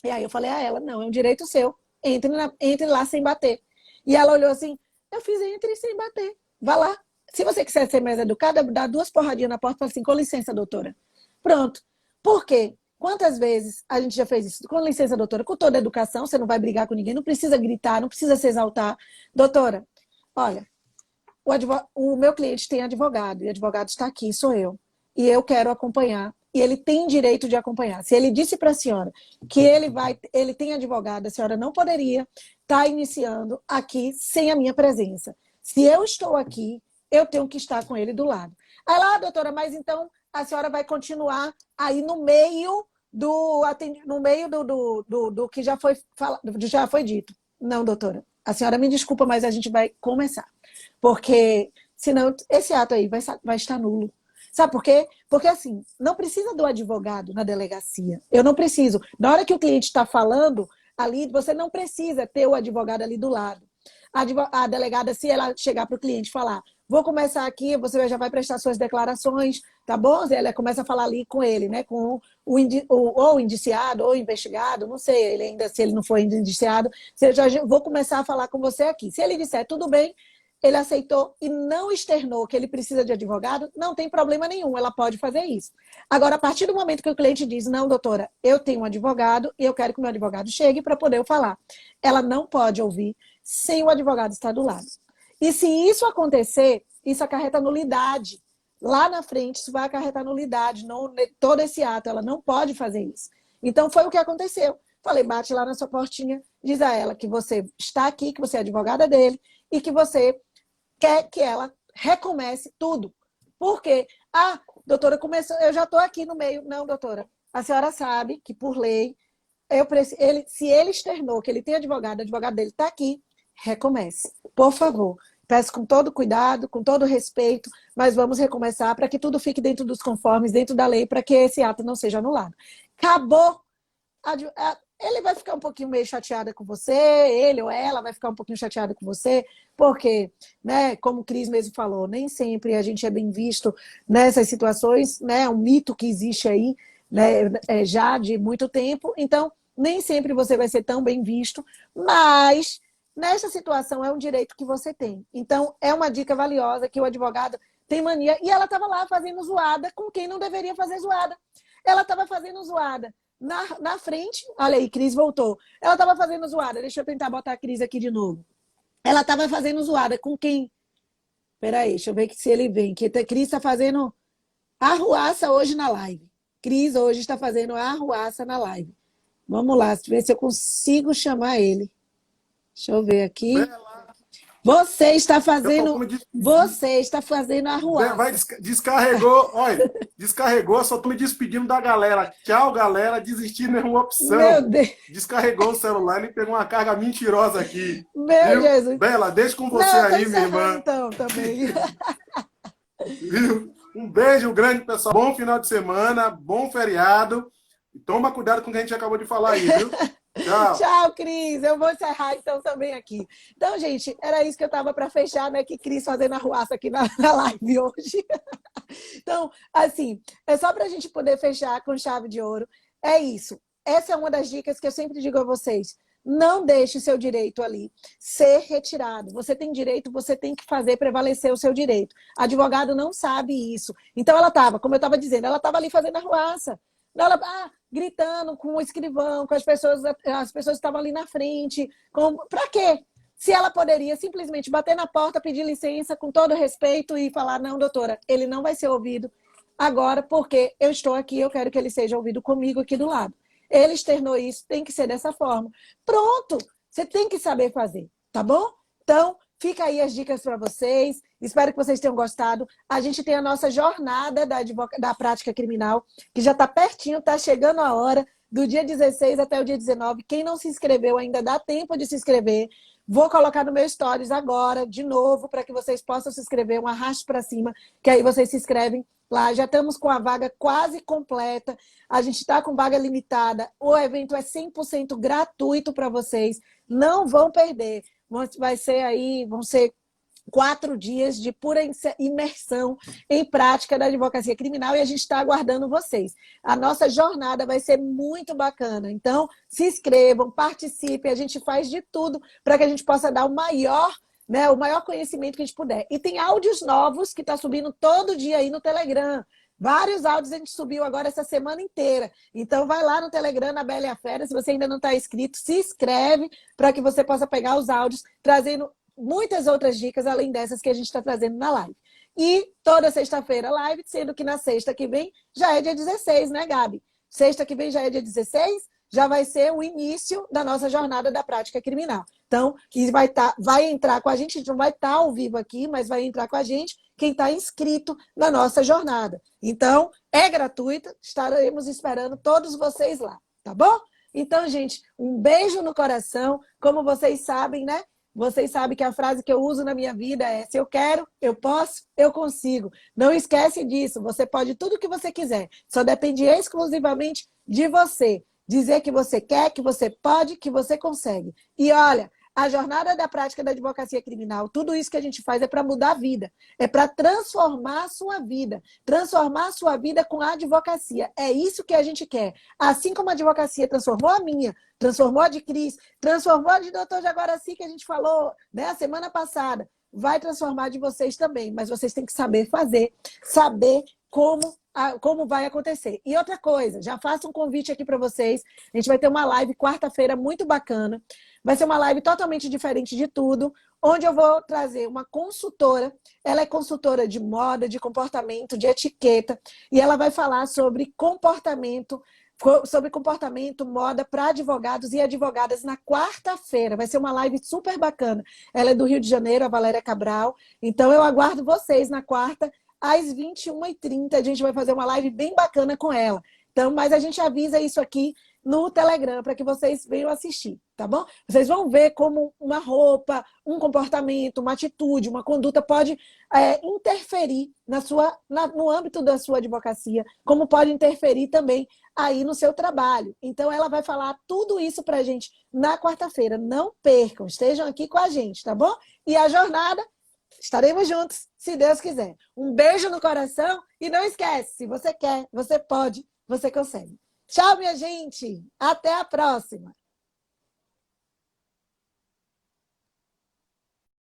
E aí eu falei a ela, não, é um direito seu. Entre lá sem bater. E ela olhou assim, eu fiz entre sem bater. Vá lá. Se você quiser ser mais educada, dá 2 porradinhas na porta e fala assim, com licença, doutora. Pronto. Por quê? Quantas vezes a gente já fez isso? Com licença, doutora, com toda a educação, você não vai brigar com ninguém, não precisa gritar, não precisa se exaltar. Doutora, olha, o meu cliente tem advogado, e o advogado está aqui, sou eu. E eu quero acompanhar, e ele tem direito de acompanhar. Se ele disse para a senhora que ele tem advogado, a senhora não poderia estar iniciando aqui sem a minha presença. Se eu estou aqui, eu tenho que estar com ele do lado. Aí lá, doutora, mas então a senhora vai continuar aí no meio do que já foi dito. Não, doutora. A senhora me desculpa, mas a gente vai começar. Porque senão esse ato aí vai estar nulo. Sabe por quê? Porque assim, não precisa do advogado na delegacia. Eu não preciso. Na hora que o cliente está falando ali, você não precisa ter o advogado ali do lado. A delegada, se ela chegar para o cliente e falar, vou começar aqui, você já vai prestar suas declarações, tá bom? Ela começa a falar ali com ele, né? Com ou indiciado, ou investigado, não sei, ele ainda, se ele não for ainda indiciado, vou começar a falar com você aqui. Se ele disser tudo bem, ele aceitou e não externou que ele precisa de advogado, não tem problema nenhum, ela pode fazer isso. Agora, a partir do momento que o cliente diz, não, doutora, eu tenho um advogado e eu quero que o meu advogado chegue para poder eu falar. Ela não pode ouvir sem o advogado estar do lado. E se isso acontecer, isso acarreta nulidade. Lá na frente, isso vai acarretar nulidade. Todo esse ato, ela não pode fazer isso. Então, foi o que aconteceu. Falei, bate lá na sua portinha, diz a ela que você está aqui, que você é advogada dele e que você quer que ela recomece tudo. Por quê? Ah, doutora, eu já estou aqui no meio. Não, doutora, a senhora sabe que, por lei, se ele externou que ele tem advogado, o advogado dele está aqui, recomece. Por favor. Peço com todo cuidado, com todo respeito, mas vamos recomeçar para que tudo fique dentro dos conformes, dentro da lei, para que esse ato não seja anulado. Acabou. Ele vai ficar um pouquinho meio chateada com você, ele ou ela vai ficar um pouquinho chateada com você, porque, né, como o Cris mesmo falou, nem sempre a gente é bem visto nessas situações, né, é um mito que existe aí, né, já de muito tempo, então nem sempre você vai ser tão bem visto, mas nessa situação é um direito que você tem. Então é uma dica valiosa que o advogado tem mania, e ela estava lá fazendo zoada com quem não deveria fazer zoada. Ela estava fazendo zoada na frente, olha aí, Cris voltou. Ela estava fazendo zoada, deixa eu tentar botar a Cris aqui de novo. Ela estava fazendo zoada com quem? Peraí, deixa eu ver se ele vem. Que a Cris está fazendo arruaça hoje na live. Cris hoje está fazendo arruaça na live. Vamos lá, ver se eu consigo chamar ele. Deixa eu ver aqui. Você está fazendo arruaça. Descarregou, olha, descarregou, só tô me despedindo da galera. Tchau, galera, desistir não é uma opção. Meu Deus. Descarregou o celular, ele pegou uma carga mentirosa aqui. Meu Jesus. Bela, deixa com você aí, minha irmã. Então, também. Viu? Um beijo grande, pessoal. Bom final de semana, bom feriado. E toma cuidado com o que a gente acabou de falar aí, viu? Tchau. Tchau, Cris. Eu vou encerrar então também aqui. Então, gente, era isso que eu estava para fechar, né? Que Cris fazendo arruaça aqui na live hoje. Então, assim, é só para a gente poder fechar com chave de ouro. É isso. Essa é uma das dicas que eu sempre digo a vocês. Não deixe seu direito ali ser retirado. Você tem direito, você tem que fazer prevalecer o seu direito. Advogado não sabe isso. Então, ela estava, como eu estava dizendo, ela estava ali fazendo arruaça. Ela, gritando com o escrivão, com as pessoas estavam ali na frente. Para quê? Se ela poderia simplesmente bater na porta, pedir licença com todo respeito e falar, não, doutora, ele não vai ser ouvido agora porque eu estou aqui, eu quero que ele seja ouvido comigo aqui do lado. Ele externou isso, tem que ser dessa forma. Pronto, você tem que saber fazer, tá bom? Então, Fica aí as dicas para vocês. Espero que vocês tenham gostado. A gente tem a nossa jornada da prática criminal, que já está pertinho, está chegando a hora, do dia 16 até o dia 19. Quem não se inscreveu, ainda dá tempo de se inscrever. Vou colocar no meu Stories agora, de novo, para que vocês possam se inscrever, um arraste para cima, que aí vocês se inscrevem lá. Já estamos com a vaga quase completa. A gente está com vaga limitada. O evento é 100% gratuito para vocês. Não vão perder. Vão ser 4 dias de pura imersão em prática da advocacia criminal e a gente está aguardando vocês. A nossa jornada vai ser muito bacana. Então, se inscrevam, participem, a gente faz de tudo para que a gente possa dar o maior conhecimento que a gente puder. E tem áudios novos que está subindo todo dia aí no Telegram. Vários áudios a gente subiu agora essa semana inteira. Então, vai lá no Telegram, na Bela e a Fera. Se você ainda não está inscrito, se inscreve para que você possa pegar os áudios, trazendo muitas outras dicas, além dessas que a gente está trazendo na live. E toda sexta-feira live, sendo que na sexta que vem já é dia 16, né, Gabi? Sexta que vem já é dia 16, já vai ser o início da nossa jornada da prática criminal. Então, vai entrar com a gente não vai estar ao vivo aqui, mas vai entrar com a gente quem está inscrito na nossa jornada. Então, é gratuita, estaremos esperando todos vocês lá, tá bom? Então, gente, um beijo no coração. Como vocês sabem, né? Vocês sabem que a frase que eu uso na minha vida é: se eu quero, eu posso, eu consigo. Não esquece disso. Você pode tudo o que você quiser. Só depende exclusivamente de você. Dizer que você quer, que você pode, que você consegue. E olha, a jornada da prática da advocacia criminal, tudo isso que a gente faz é para mudar a vida. É para transformar a sua vida. Transformar a sua vida com a advocacia. É isso que a gente quer. Assim como a advocacia transformou a minha, transformou a de Cris, transformou a de Dr. Jaguaraci, que a gente falou, né, a semana passada. Vai transformar de vocês também. Mas vocês têm que saber fazer, saber como vai acontecer. E outra coisa, já faço um convite aqui para vocês. A gente vai ter uma live quarta-feira muito bacana. Vai ser uma live totalmente diferente de tudo, onde eu vou trazer uma consultora. Ela é consultora de moda, de comportamento, de etiqueta, e ela vai falar sobre comportamento, moda para advogados e advogadas na quarta-feira. Vai ser uma live super bacana. Ela é do Rio de Janeiro, a Valéria Cabral. Então, eu aguardo vocês na quarta, às 21h30. A gente vai fazer uma live bem bacana com ela. Então, mas a gente avisa isso aqui no Telegram para que vocês venham assistir, tá bom? Vocês vão ver como uma roupa, um comportamento, uma atitude, uma conduta pode interferir no âmbito da sua advocacia, como pode interferir também aí no seu trabalho. Então, ela vai falar tudo isso para a gente na quarta-feira. Não percam, estejam aqui com a gente, tá bom? E a jornada, estaremos juntos, se Deus quiser. Um beijo no coração e não esquece, se você quer, você pode, você consegue. Tchau, minha gente. Até a próxima.